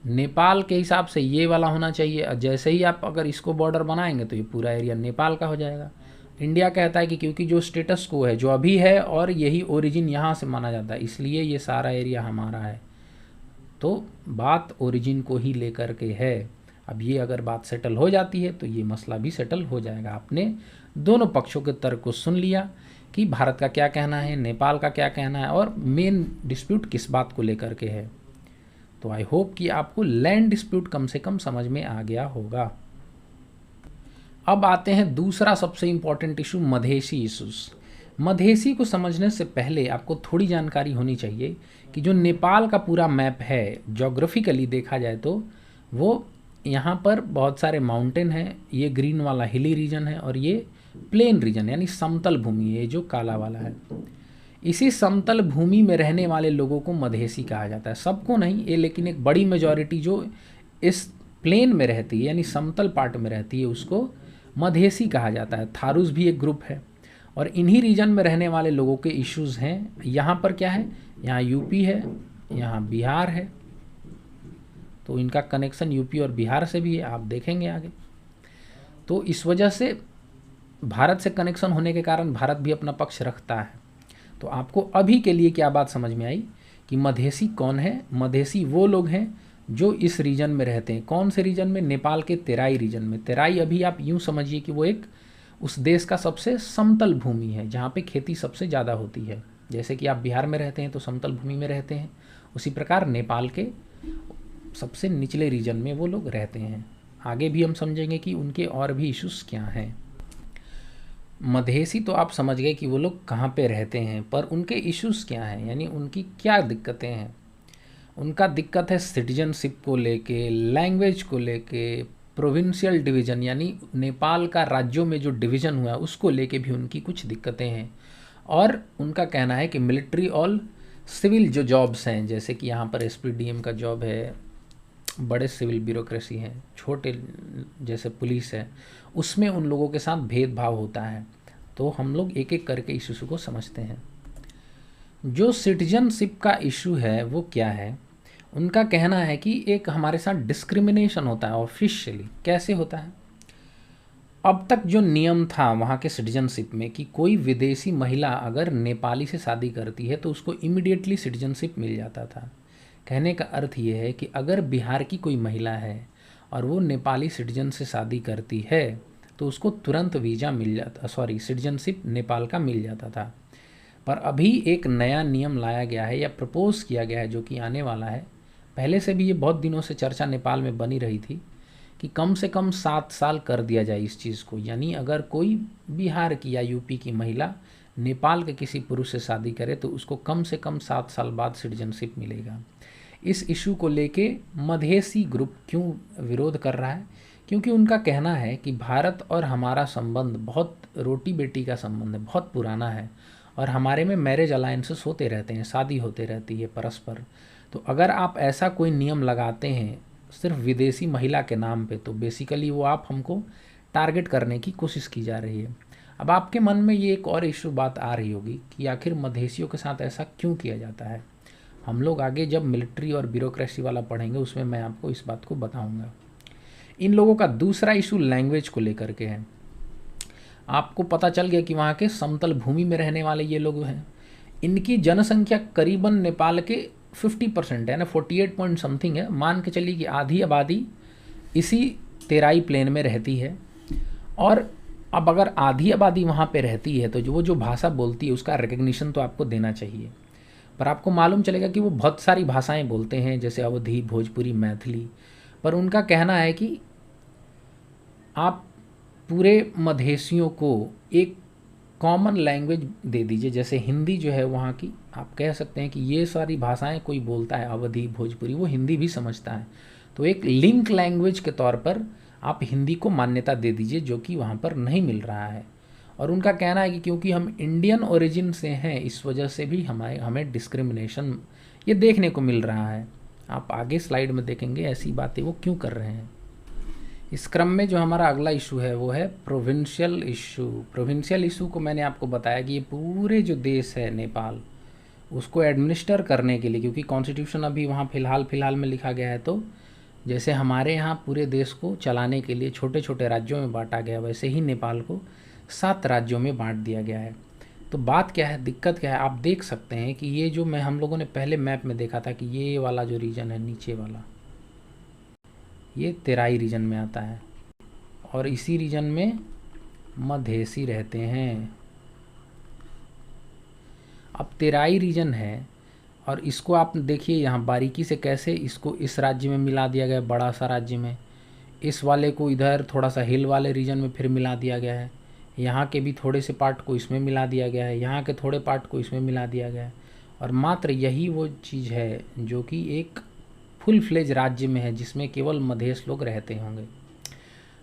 नेपाल के हिसाब से ये वाला होना चाहिए। जैसे ही आप अगर इसको बॉर्डर बनाएंगे तो ये पूरा एरिया नेपाल का हो जाएगा। इंडिया कहता है कि क्योंकि जो स्टेटस को है जो अभी है और यही ओरिजिन यहाँ से माना जाता है, इसलिए ये सारा एरिया हमारा है। तो बात ओरिजिन को ही लेकर के है। अब ये अगर बात सेटल हो जाती है तो ये मसला भी सेटल हो जाएगा। आपने दोनों पक्षों के तर्क को सुन लिया कि भारत का क्या कहना है, नेपाल का क्या कहना है और मेन डिस्प्यूट किस बात को लेकर के है। तो आई होप कि आपको लैंड डिस्प्यूट कम से कम समझ में आ गया होगा। अब आते हैं दूसरा सबसे important issue, Madhesi issues. Madhesi को समझने से पहले आपको थोड़ी जानकारी होनी चाहिए कि जो नेपाल का पूरा मैप है, जोग्राफिकली देखा जाए तो वो यहाँ पर बहुत सारे माउंटेन हैं, ये ग्रीन वाला हिली रीजन है और ये प्लेन रीजन यानी समतल भूमि, ये जो काला वाला है। इसी समतल भूमि में रहने वाले लोगों को मधेसी कहा जाता है। सबको नहीं ये, लेकिन एक बड़ी मेजॉरिटी जो इस प्लेन में रहती है यानी समतल पार्ट में रहती है उसको मधेसी कहा जाता है। थारूस भी एक ग्रुप है और इन्हीं रीजन में रहने वाले लोगों के इश्यूज़ हैं। यहाँ पर क्या है, यहाँ यूपी है, यहाँ बिहार है, तो इनका कनेक्शन यूपी और बिहार से भी है, आप देखेंगे आगे। तो इस वजह से भारत से कनेक्शन होने के कारण भारत भी अपना पक्ष रखता है। तो आपको अभी के लिए क्या बात समझ में आई कि मधेसी कौन है? मधेसी वो लोग हैं जो इस रीजन में रहते हैं। कौन से रीजन में? नेपाल के तेराई रीजन में। तेराई अभी आप यूँ समझिए कि वो एक उस देश का सबसे समतल भूमि है जहाँ पे खेती सबसे ज़्यादा होती है। जैसे कि आप बिहार में रहते हैं तो समतल भूमि में रहते हैं, उसी प्रकार नेपाल के सबसे निचले रीजन में वो लोग रहते हैं। आगे भी हम समझेंगे कि उनके और भी इश्यूज़ क्या हैं। मधेसी तो आप समझ गए कि वो लोग कहाँ पे रहते हैं, पर उनके इश्यूज़ क्या हैं, यानी उनकी क्या दिक्कतें हैं। उनका दिक्कत है सिटीजनशिप को लेके, लैंग्वेज को लेके, प्रोविंशियल डिवीज़न यानी नेपाल का राज्यों में जो डिवीज़न हुआ उसको लेके भी उनकी कुछ दिक्कतें हैं। और उनका कहना है कि मिलिट्री और सिविल जो जॉब्स हैं, जैसे कि यहाँ पर एसपीडीएम का जॉब है, बड़े सिविल ब्यूरोक्रेसी हैं, छोटे जैसे पुलिस है, उसमें उन लोगों के साथ भेदभाव होता है। तो हम लोग एक एक करके इस इशू को समझते हैं। जो सिटीजनशिप का इशू है वो क्या है? उनका कहना है कि एक हमारे साथ डिस्क्रिमिनेशन होता है ऑफिशियली। कैसे होता है? अब तक जो नियम था वहाँ के सिटीजनशिप में कि कोई विदेशी महिला अगर नेपाली से शादी करती है तो उसको इमीडिएटली सिटीजनशिप मिल जाता था। कहने का अर्थ ये है कि अगर बिहार की कोई महिला है और वो नेपाली सिटीजन से शादी करती है तो उसको तुरंत वीज़ा मिल जाता, सिटीजनशिप नेपाल का मिल जाता था। पर अभी एक नया नियम लाया गया है या प्रपोज किया गया है जो कि आने वाला है। पहले से भी ये बहुत दिनों से चर्चा नेपाल में बनी रही थी कि कम से कम 7 साल कर दिया जाए इस चीज़ को। यानी अगर कोई बिहार की या यूपी की महिला नेपाल के किसी पुरुष से शादी करे तो उसको कम से कम 7 साल बाद सिटीजनशिप मिलेगा। इस इशू को लेके मधेसी ग्रुप क्यों विरोध कर रहा है? क्योंकि उनका कहना है कि भारत और हमारा संबंध बहुत रोटी बेटी का संबंध है, बहुत पुराना है और हमारे में मैरिज अलायंसेस होते रहते हैं, शादी होते रहती है परस्पर। तो अगर आप ऐसा कोई नियम लगाते हैं सिर्फ विदेशी महिला के नाम पे, तो बेसिकली वो आप हमको टारगेट करने की कोशिश की जा रही है। अब आपके मन में ये एक और इशू बात आ रही होगी कि आखिर मधेसियों के साथ ऐसा क्यों किया जाता है। हम लोग आगे जब मिलिट्री और ब्यूरोक्रेसी वाला पढ़ेंगे उसमें मैं आपको इस बात को बताऊंगा। इन लोगों का दूसरा इशू लैंग्वेज को लेकर के है। आपको पता चल गया कि वहाँ के समतल भूमि में रहने वाले ये लोग हैं। इनकी जनसंख्या करीबन नेपाल के 50% है ना, 48 पॉइंट समथिंग है। मान के चलिए कि आधी आबादी इसी तेराई प्लेन में रहती है। और अब अगर आधी आबादी वहाँ पे रहती है तो वो जो भाषा बोलती है उसका रिकग्निशन तो आपको देना चाहिए। पर आपको मालूम चलेगा कि वो बहुत सारी भाषाएं बोलते हैं, जैसे अवधी, भोजपुरी, मैथिली। पर उनका कहना है कि आप पूरे मधेसियों को एक कॉमन लैंग्वेज दे दीजिए। जैसे हिंदी जो है वहाँ की, आप कह सकते हैं कि ये सारी भाषाएं कोई बोलता है, अवधी, भोजपुरी, वो हिंदी भी समझता है, तो एक लिंक लैंग्वेज के तौर पर आप हिंदी को मान्यता दे दीजिए, जो कि वहाँ पर नहीं मिल रहा है। और उनका कहना है कि क्योंकि हम इंडियन ओरिजिन से हैं इस वजह से भी हमें डिस्क्रिमिनेशन ये देखने को मिल रहा है। आप आगे स्लाइड में देखेंगे ऐसी बातें वो क्यों कर रहे हैं। इस क्रम में जो हमारा अगला इशू है वो है प्रोविंशियल इशू। प्रोविंशियल इशू को मैंने आपको बताया कि ये पूरे जो देश है नेपाल, उसको एडमिनिस्टर करने के लिए, क्योंकि कॉन्स्टिट्यूशन अभी वहाँ फ़िलहाल में लिखा गया है, तो जैसे हमारे यहाँ पूरे देश को चलाने के लिए छोटे छोटे राज्यों में बांटा गया, वैसे ही नेपाल को 7 राज्यों में बांट दिया गया है। तो बात क्या है, दिक्कत क्या है, आप देख सकते हैं कि ये जो हम लोगों ने पहले मैप में देखा था कि ये वाला जो रीजन है नीचे वाला, ये तेराई रीजन में आता है और इसी रीजन में मधेसी रहते हैं। अब तेराई रीजन है और इसको आप देखिए यहाँ बारीकी से कैसे इसको इस राज्य में मिला दिया गया, बड़ा सा राज्य में, इस वाले को इधर थोड़ा सा हिल वाले रीजन में फिर मिला दिया गया है, यहाँ के भी थोड़े से पार्ट को इसमें मिला दिया गया है, यहाँ के थोड़े पार्ट को इसमें मिला दिया गया है। और मात्र यही वो चीज़ है जो कि एक फुल फ्लेज राज्य में है जिसमें केवल मधेश लोग रहते होंगे।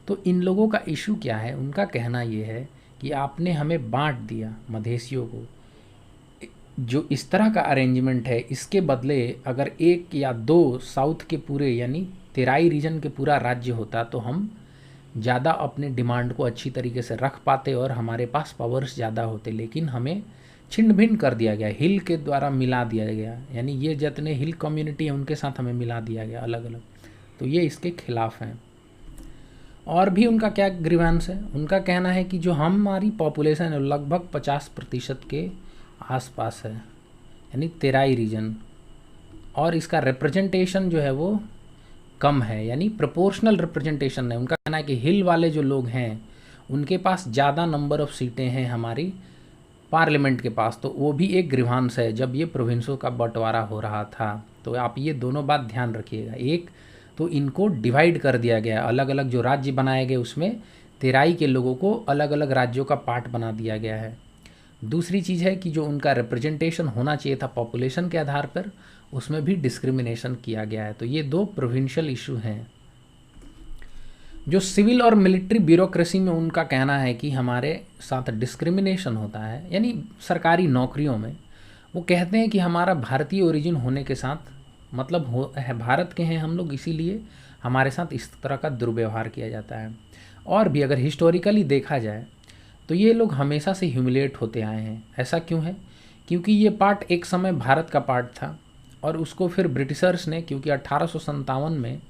तो इन लोगों का इशू क्या है, उनका कहना ये है कि आपने हमें बांट दिया मधेसियों को, जो इस तरह का अरेंजमेंट है, इसके बदले अगर 1 या 2 साउथ के पूरे यानी तेराई रीजन के पूरा राज्य होता तो हम ज़्यादा अपने डिमांड को अच्छी तरीके से रख पाते और हमारे पास पावर्स ज़्यादा होते। लेकिन हमें छिन्न भिन्न कर दिया गया, हिल के द्वारा मिला दिया गया, यानी ये जितने हिल कम्युनिटी है उनके साथ हमें मिला दिया गया अलग अलग। तो ये इसके खिलाफ हैं। और भी उनका क्या ग्रीवांस है, उनका कहना है कि जो हमारी पॉपुलेशन है लगभग 50% के आसपास है, यानी तेराई रीजन, और इसका रिप्रेजेंटेशन जो है वो कम है, यानी प्रोपोर्शनल रिप्रेजेंटेशन है। उनका कहना है कि हिल वाले जो लोग हैं उनके पास ज़्यादा नंबर ऑफ़ सीटें हैं हमारी पार्लियामेंट के पास। तो वो भी एक ग्रीवांस है जब ये प्रोविंसों का बंटवारा हो रहा था। तो आप ये दोनों बात ध्यान रखिएगा। एक तो इनको डिवाइड कर दिया गया, अलग अलग जो राज्य बनाए गए उसमें तेराई के लोगों को अलग अलग राज्यों का पार्ट बना दिया गया है। दूसरी चीज़ है कि जो उनका रिप्रेजेंटेशन होना चाहिए था पॉपुलेशन के आधार पर, उसमें भी डिस्क्रिमिनेशन किया गया है। तो ये 2 प्रोविंशियल इशू हैं। जो सिविल और मिलिट्री ब्यूरोक्रेसी में उनका कहना है कि हमारे साथ डिस्क्रिमिनेशन होता है, यानी सरकारी नौकरियों में वो कहते हैं कि हमारा भारतीय ओरिजिन होने के साथ मतलब भारत के हैं हम लोग, इसीलिए हमारे साथ इस तरह का दुर्व्यवहार किया जाता है। और भी अगर हिस्टोरिकली देखा जाए तो ये लोग हमेशा से ह्यूमिलेट होते आए हैं। ऐसा क्यों है, क्योंकि ये पार्ट एक समय भारत का पार्ट था और उसको फिर ब्रिटिशर्स ने, क्योंकि 1857 में,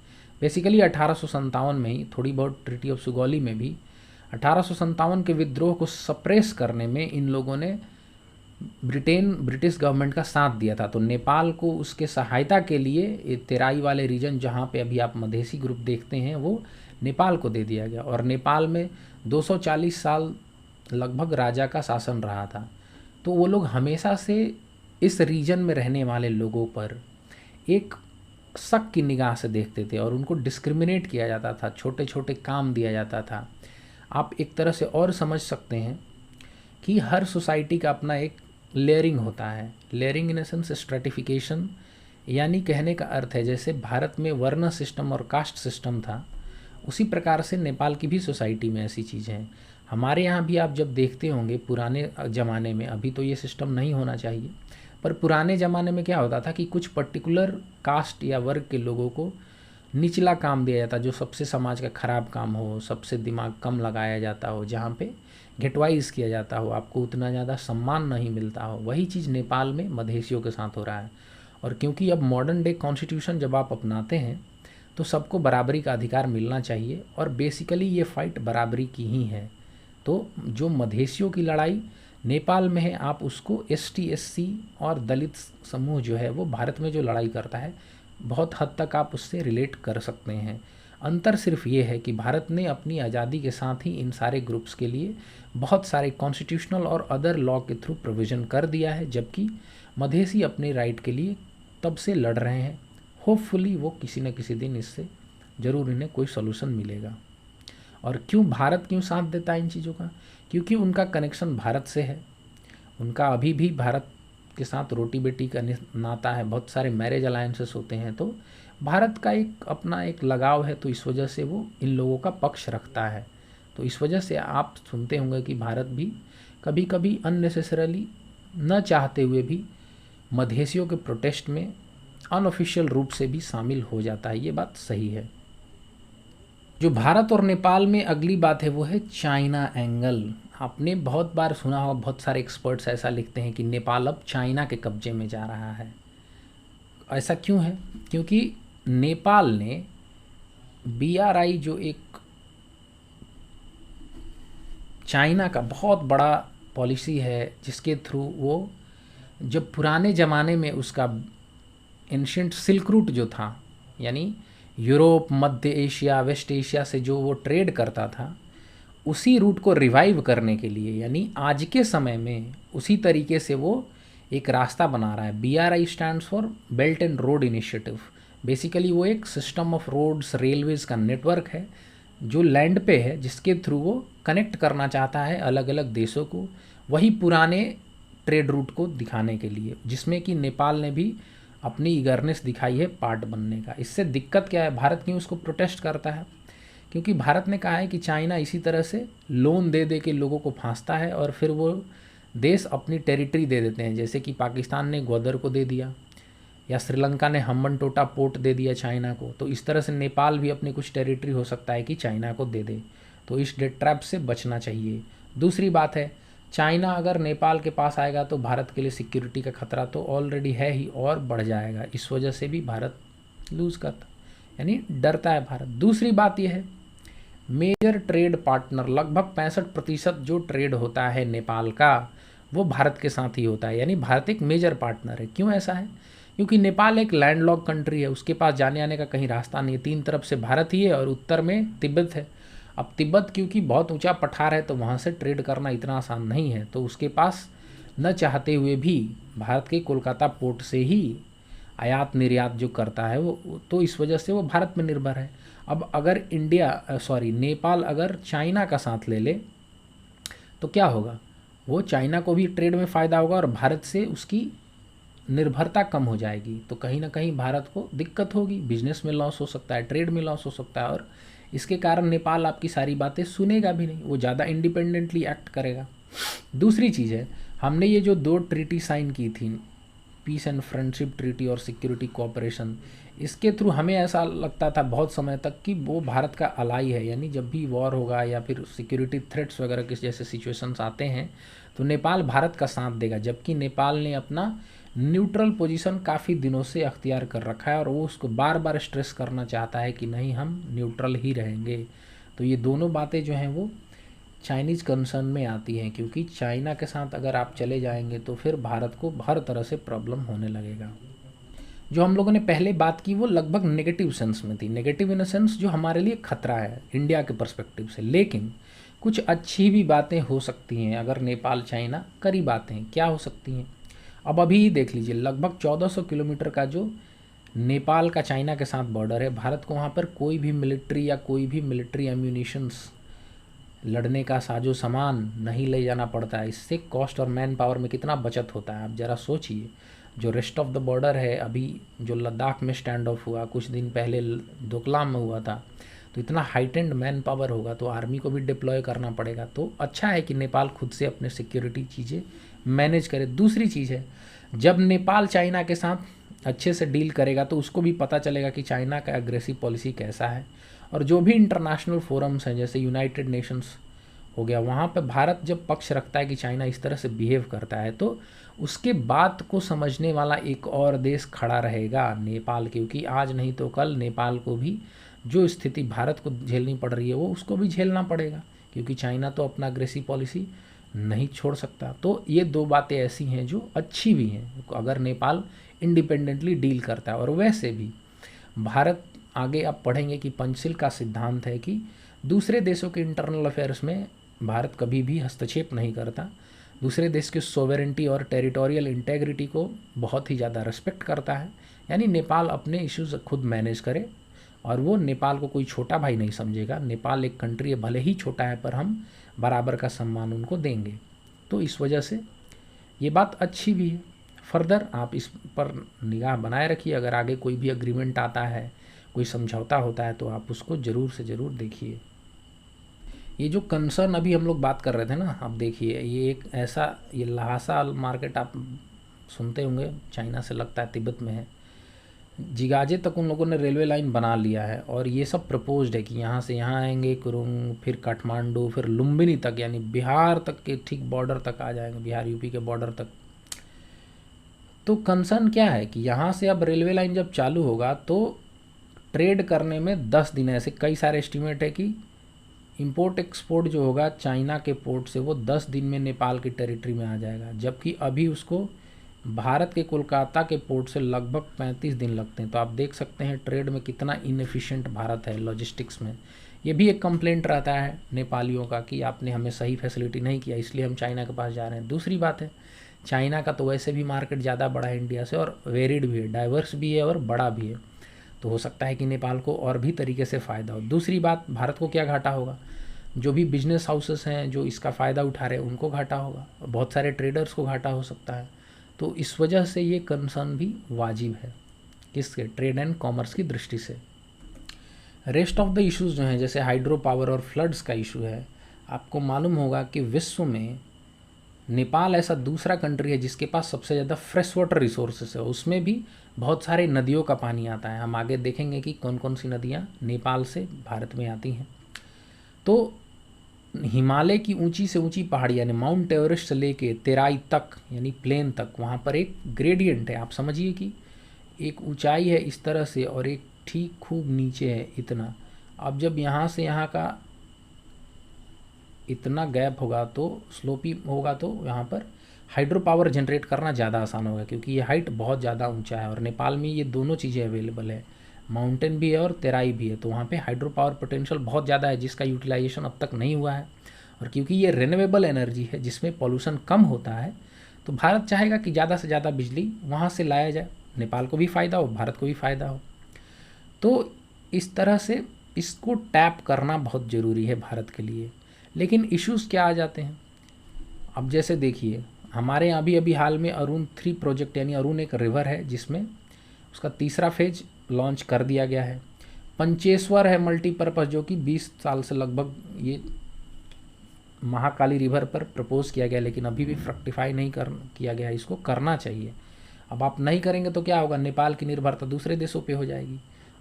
बेसिकली 1857 में ही, थोड़ी बहुत ट्रीटी ऑफ सुगौली में भी 1857 के विद्रोह को सप्रेस करने में इन लोगों ने ब्रिटिश गवर्नमेंट का साथ दिया था। तो नेपाल को उसके सहायता के लिए तेराई वाले रीजन जहाँ पे अभी आप मधेसी ग्रुप देखते हैं वो नेपाल को दे दिया गया। और नेपाल में 240 साल लगभग राजा का शासन रहा था। तो वो लोग हमेशा से इस रीजन में रहने वाले लोगों पर एक शक की निगाह से देखते थे और उनको डिस्क्रिमिनेट किया जाता था, छोटे छोटे काम दिया जाता था। आप एक तरह से और समझ सकते हैं कि हर सोसाइटी का अपना एक लेयरिंग होता है। लेयरिंग इन सेंस स्ट्रेटिफिकेशन, यानी कहने का अर्थ है जैसे भारत में वर्ण सिस्टम और कास्ट सिस्टम था, उसी प्रकार से नेपाल की भी सोसाइटी में ऐसी चीज़ें हैं। हमारे यहाँ भी आप जब देखते होंगे पुराने ज़माने में, अभी तो ये सिस्टम नहीं होना चाहिए, पर पुराने ज़माने में क्या होता था कि कुछ पर्टिकुलर कास्ट या वर्ग के लोगों को निचला काम दिया जाता, जो सबसे समाज का ख़राब काम हो, सबसे दिमाग कम लगाया जाता हो, जहाँ पे गेटवाइज किया जाता हो, आपको उतना ज़्यादा सम्मान नहीं मिलता हो। वही चीज़ नेपाल में मधेसियों के साथ हो रहा है। और क्योंकि अब मॉडर्न डे कॉन्स्टिट्यूशन जब आप अपनाते हैं तो सबको बराबरी का अधिकार मिलना चाहिए और बेसिकली ये फ़ाइट बराबरी की ही है। तो जो मधेसियों की लड़ाई नेपाल में है, आप उसको ST SC और दलित समूह जो है वो भारत में जो लड़ाई करता है, बहुत हद तक आप उससे रिलेट कर सकते हैं। अंतर सिर्फ ये है कि भारत ने अपनी आज़ादी के साथ ही इन सारे ग्रुप्स के लिए बहुत सारे कॉन्स्टिट्यूशनल और अदर लॉ के थ्रू प्रोविज़न कर दिया है, जबकि मधेसी अपने राइट के लिए तब से लड़ रहे हैं। होपफुली वो किसी न किसी दिन इससे ज़रूर इन्हें कोई सोल्यूशन मिलेगा। और क्यों भारत क्यों साथ देता है इन चीज़ों का, क्योंकि उनका कनेक्शन भारत से है। उनका अभी भी भारत के साथ रोटी बेटी का नाता है, बहुत सारे मैरिज अलायंसेस होते हैं। तो भारत का एक अपना एक लगाव है, तो इस वजह से वो इन लोगों का पक्ष रखता है। तो इस वजह से आप सुनते होंगे कि भारत भी कभी कभी अननेसेसरली न चाहते हुए भी मधेसियों के प्रोटेस्ट में अनऑफिशियल रूप से भी शामिल हो जाता है। ये बात सही है। जो भारत और नेपाल में अगली बात है वो है चाइना एंगल। आपने बहुत बार सुना होगा, बहुत सारे एक्सपर्ट्स ऐसा लिखते हैं कि नेपाल अब चाइना के कब्जे में जा रहा है। ऐसा क्यों है, क्योंकि नेपाल ने BRI जो एक चाइना का बहुत बड़ा पॉलिसी है जिसके थ्रू वो, जब पुराने ज़माने में उसका एंशिएंट सिल्क रूट जो था, यानी यूरोप, मध्य एशिया, वेस्ट एशिया से जो वो ट्रेड करता था, उसी रूट को रिवाइव करने के लिए, यानी आज के समय में उसी तरीके से वो एक रास्ता बना रहा है। BRI stands for belt and road initiative. Basically वो एक सिस्टम ऑफ रोड्स, रेलवेज़ का नेटवर्क है जो लैंड पे है, जिसके थ्रू वो कनेक्ट करना चाहता है अलग अलग देशों को, वही पुराने ट्रेड रूट को दिखाने के लिए, जिसमें कि नेपाल ने भी अपनी ईगरनेस दिखाई है पार्ट बनने का। इससे दिक्कत क्या है, भारत क्यों उसको प्रोटेस्ट करता है? क्योंकि भारत ने कहा है कि चाइना इसी तरह से लोन दे दे के लोगों को फांसता है और फिर वो देश अपनी टेरिटरी दे देते हैं, जैसे कि पाकिस्तान ने ग्वादर को दे दिया या श्रीलंका ने हम्बनटोटा पोर्ट दे दिया चाइना को। तो इस तरह से नेपाल भी अपनी कुछ टेरिटरी हो सकता है कि चाइना को दे दे। तो इस डेट ट्रैप से बचना चाहिए। दूसरी बात है, चाइना अगर नेपाल के पास आएगा तो भारत के लिए सिक्योरिटी का खतरा तो ऑलरेडी है ही और बढ़ जाएगा। इस वजह से भी भारत लूज़ करता, यानी डरता है भारत। दूसरी बात यह है, मेजर ट्रेड पार्टनर, लगभग 65% जो ट्रेड होता है नेपाल का वो भारत के साथ ही होता है, यानी भारत एक मेजर पार्टनर है। क्यों ऐसा है? क्योंकि नेपाल एक लैंडलॉक कंट्री है, उसके पास जाने आने का कहीं रास्ता नहीं है। 3 तरफ से भारत ही है और उत्तर में तिब्बत है। अब तिब्बत क्योंकि बहुत ऊंचा पठार है तो वहाँ से ट्रेड करना इतना आसान नहीं है, तो उसके पास न चाहते हुए भी भारत के कोलकाता पोर्ट से ही आयात निर्यात जो करता है वो, तो इस वजह से वो भारत में निर्भर है। अब अगर नेपाल अगर चाइना का साथ ले ले तो क्या होगा, वो चाइना को भी ट्रेड में फ़ायदा होगा और भारत से उसकी निर्भरता कम हो जाएगी। तो कहीं ना कहीं भारत को दिक्कत होगी, बिजनेस में लॉस हो सकता है, ट्रेड में लॉस हो सकता है, और इसके कारण नेपाल आपकी सारी बातें सुनेगा भी नहीं, वो ज़्यादा इंडिपेंडेंटली एक्ट करेगा। दूसरी चीज़ है, हमने ये जो 2 ट्रीटी साइन की थी, पीस एंड फ्रेंडशिप ट्रीटी और सिक्योरिटी कोऑपरेशन, इसके थ्रू हमें ऐसा लगता था बहुत समय तक कि वो भारत का अलाई है, यानी जब भी वॉर होगा या फिर सिक्योरिटी थ्रेट्स वगैरह किस जैसे सिचुएशंस आते हैं तो नेपाल भारत का साथ देगा। जबकि नेपाल ने अपना न्यूट्रल पोजीशन काफ़ी दिनों से अख्तियार कर रखा है और वो उसको बार बार स्ट्रेस करना चाहता है कि नहीं, हम न्यूट्रल ही रहेंगे। तो ये दोनों बातें जो हैं वो चाइनीज़ कंसर्न में आती हैं, क्योंकि चाइना के साथ अगर आप चले जाएंगे तो फिर भारत को हर तरह से प्रॉब्लम होने लगेगा। जो हम लोगों ने पहले बात की वो लगभग नेगेटिव सेंस में थी, नेगेटिव इन अ सेंस जो हमारे लिए खतरा है इंडिया के पर्सपेक्टिव से। लेकिन कुछ अच्छी भी बातें हो सकती हैं अगर नेपाल चाइना करीब आते हैं। क्या हो सकती हैं? अब अभी देख लीजिए, लगभग 1400 किलोमीटर का जो नेपाल का चाइना के साथ बॉर्डर है, भारत को वहाँ पर कोई भी मिलिट्री या कोई भी मिलिट्री एम्यूनिशंस, लड़ने का साजो सामान नहीं ले जाना पड़ता है। इससे कॉस्ट और मैन पावर में कितना बचत होता है, आप ज़रा सोचिए। जो रेस्ट ऑफ द बॉर्डर है, अभी जो लद्दाख में स्टैंड ऑफ हुआ, कुछ दिन पहले डोकलाम में हुआ था, तो इतना हाइटेंड मैन पावर होगा तो आर्मी को भी डिप्लॉय करना पड़ेगा। तो अच्छा है कि नेपाल खुद से अपने सिक्योरिटी चीज़ें मैनेज करे। दूसरी चीज़ है, जब नेपाल चाइना के साथ अच्छे से डील करेगा तो उसको भी पता चलेगा कि चाइना का एग्रेसिव पॉलिसी कैसा है, और जो भी इंटरनेशनल फोरम्स हैं जैसे यूनाइटेड नेशंस हो गया, वहाँ पे भारत जब पक्ष रखता है कि चाइना इस तरह से बिहेव करता है तो उसके बात को समझने वाला एक और देश खड़ा रहेगा, नेपाल। क्योंकि आज नहीं तो कल नेपाल को भी जो स्थिति भारत को झेलनी पड़ रही है वो उसको भी झेलना पड़ेगा, क्योंकि चाइना तो अपना अग्रेसिव पॉलिसी नहीं छोड़ सकता। तो ये 2 बातें ऐसी हैं जो अच्छी भी हैं अगर नेपाल इंडिपेंडेंटली डील करता है। और वैसे भी भारत आगे आप पढ़ेंगे कि पंचशील का सिद्धांत है कि दूसरे देशों के इंटरनल अफेयर्स में भारत कभी भी हस्तक्षेप नहीं करता, दूसरे देश के सोवेरेंटी और टेरिटोरियल इंटेग्रिटी को बहुत ही ज़्यादा रिस्पेक्ट करता है। यानी नेपाल अपने इश्यूज़ खुद मैनेज करे और वो नेपाल को कोई छोटा भाई नहीं समझेगा। नेपाल एक कंट्री है, भले ही छोटा है, पर हम बराबर का सम्मान उनको देंगे। तो इस वजह से ये बात अच्छी भी है। फर्दर आप इस पर निगाह बनाए रखिए, अगर आगे कोई भी एग्रीमेंट आता है, कोई समझौता होता है तो आप उसको ज़रूर से ज़रूर देखिए। ये जो कंसर्न अभी हम लोग बात कर रहे थे ना, आप देखिए ये एक ऐसा, ये लहासा मार्केट आप सुनते होंगे, चाइना से लगता है तिब्बत में है। जिगाजे तक उन लोगों ने रेलवे लाइन बना लिया है और ये सब प्रपोज्ड है कि यहाँ से यहाँ आएंगे कुरुंग, फिर काठमांडू, फिर लुम्बिनी तक, यानी बिहार तक के ठीक बॉर्डर तक आ जाएंगे, बिहार यूपी के बॉर्डर तक। तो कंसर्न क्या है कि यहाँ से अब रेलवे लाइन जब चालू होगा तो ट्रेड करने में 10 दिन, ऐसे कई सारे एस्टिमेट है कि इंपोर्ट एक्सपोर्ट जो होगा चाइना के पोर्ट से वो 10 दिन में नेपाल की टेरिटरी में आ जाएगा, जबकि अभी उसको भारत के कोलकाता के पोर्ट से लगभग 35 दिन लगते हैं। तो आप देख सकते हैं ट्रेड में कितना इनएफिशिएंट भारत है लॉजिस्टिक्स में। ये भी एक कंप्लेंट रहता है नेपालियों का कि आपने हमें सही फैसिलिटी नहीं किया, इसलिए हम चाइना के पास जा रहे हैं। दूसरी बात है, चाइना का तो वैसे भी मार्केट ज़्यादा बड़ा है इंडिया से, और वेरिड भी है, डाइवर्स भी है और बड़ा भी है। तो हो सकता है कि नेपाल को और भी तरीके से फ़ायदा हो। दूसरी बात, भारत को क्या घाटा होगा? जो भी बिजनेस हाउसेस हैं जो इसका फ़ायदा उठा रहे हैं उनको घाटा होगा, बहुत सारे ट्रेडर्स को घाटा हो सकता है। तो इस वजह से ये कंसर्न भी वाजिब है, किसके? ट्रेड एंड कॉमर्स की दृष्टि से। रेस्ट ऑफ द इश्यूज़ जो हैं, जैसे हाइड्रो पावर और फ्लड्स का इशू है, आपको मालूम होगा कि विश्व में नेपाल ऐसा दूसरा कंट्री है जिसके पास सबसे ज़्यादा फ्रेश वाटर रिसोर्सेस है। उसमें भी बहुत सारे नदियों का पानी आता है। हम आगे देखेंगे कि कौन कौन सी नदियाँ नेपाल से भारत में आती हैं। तो हिमालय की ऊंची से ऊंची पहाड़ी यानी माउंट एवरेस्ट से लेके तेराई तक यानी प्लेन तक, वहाँ पर एक ग्रेडियंट है। आप समझिए कि एक ऊंचाई है इस तरह से और एक ठीक खूब नीचे है इतना। अब जब यहाँ से यहाँ का इतना गैप होगा तो स्लोपी होगा, तो यहाँ पर हाइड्रो पावर जनरेट करना ज़्यादा आसान होगा, क्योंकि ये हाइट बहुत ज़्यादा ऊंचा है और नेपाल में ये दोनों चीज़ें अवेलेबल है, माउंटेन भी है और तेराई भी है। तो वहाँ पे हाइड्रो पावर पोटेंशियल बहुत ज़्यादा है जिसका यूटिलाइजेशन अब तक नहीं हुआ है। और क्योंकि ये रिन्यूएबल एनर्जी है जिसमें पॉल्यूशन कम होता है, तो भारत चाहेगा कि ज़्यादा से ज़्यादा बिजली वहाँ से लाया जाए, नेपाल को भी फ़ायदा हो, भारत को भी फ़ायदा हो। तो इस तरह से इसको टैप करना बहुत ज़रूरी है भारत के लिए। लेकिन इश्यूज़ क्या आ जाते हैं? अब जैसे देखिए, हमारे यहाँ अभी हाल में अरुण 3 प्रोजेक्ट, यानी अरुण एक रिवर है जिसमें उसका तीसरा फेज लॉन्च कर दिया गया है। पंचेश्वर है मल्टीपर्पज़, जो कि 20 साल से लगभग ये महाकाली रिवर पर प्रपोज किया गया, लेकिन अभी भी फ्रक्टिफाई नहीं किया गया। इसको करना चाहिए। अब आप नहीं करेंगे तो क्या होगा? नेपाल की निर्भरता दूसरे देशों पे हो जाएगी,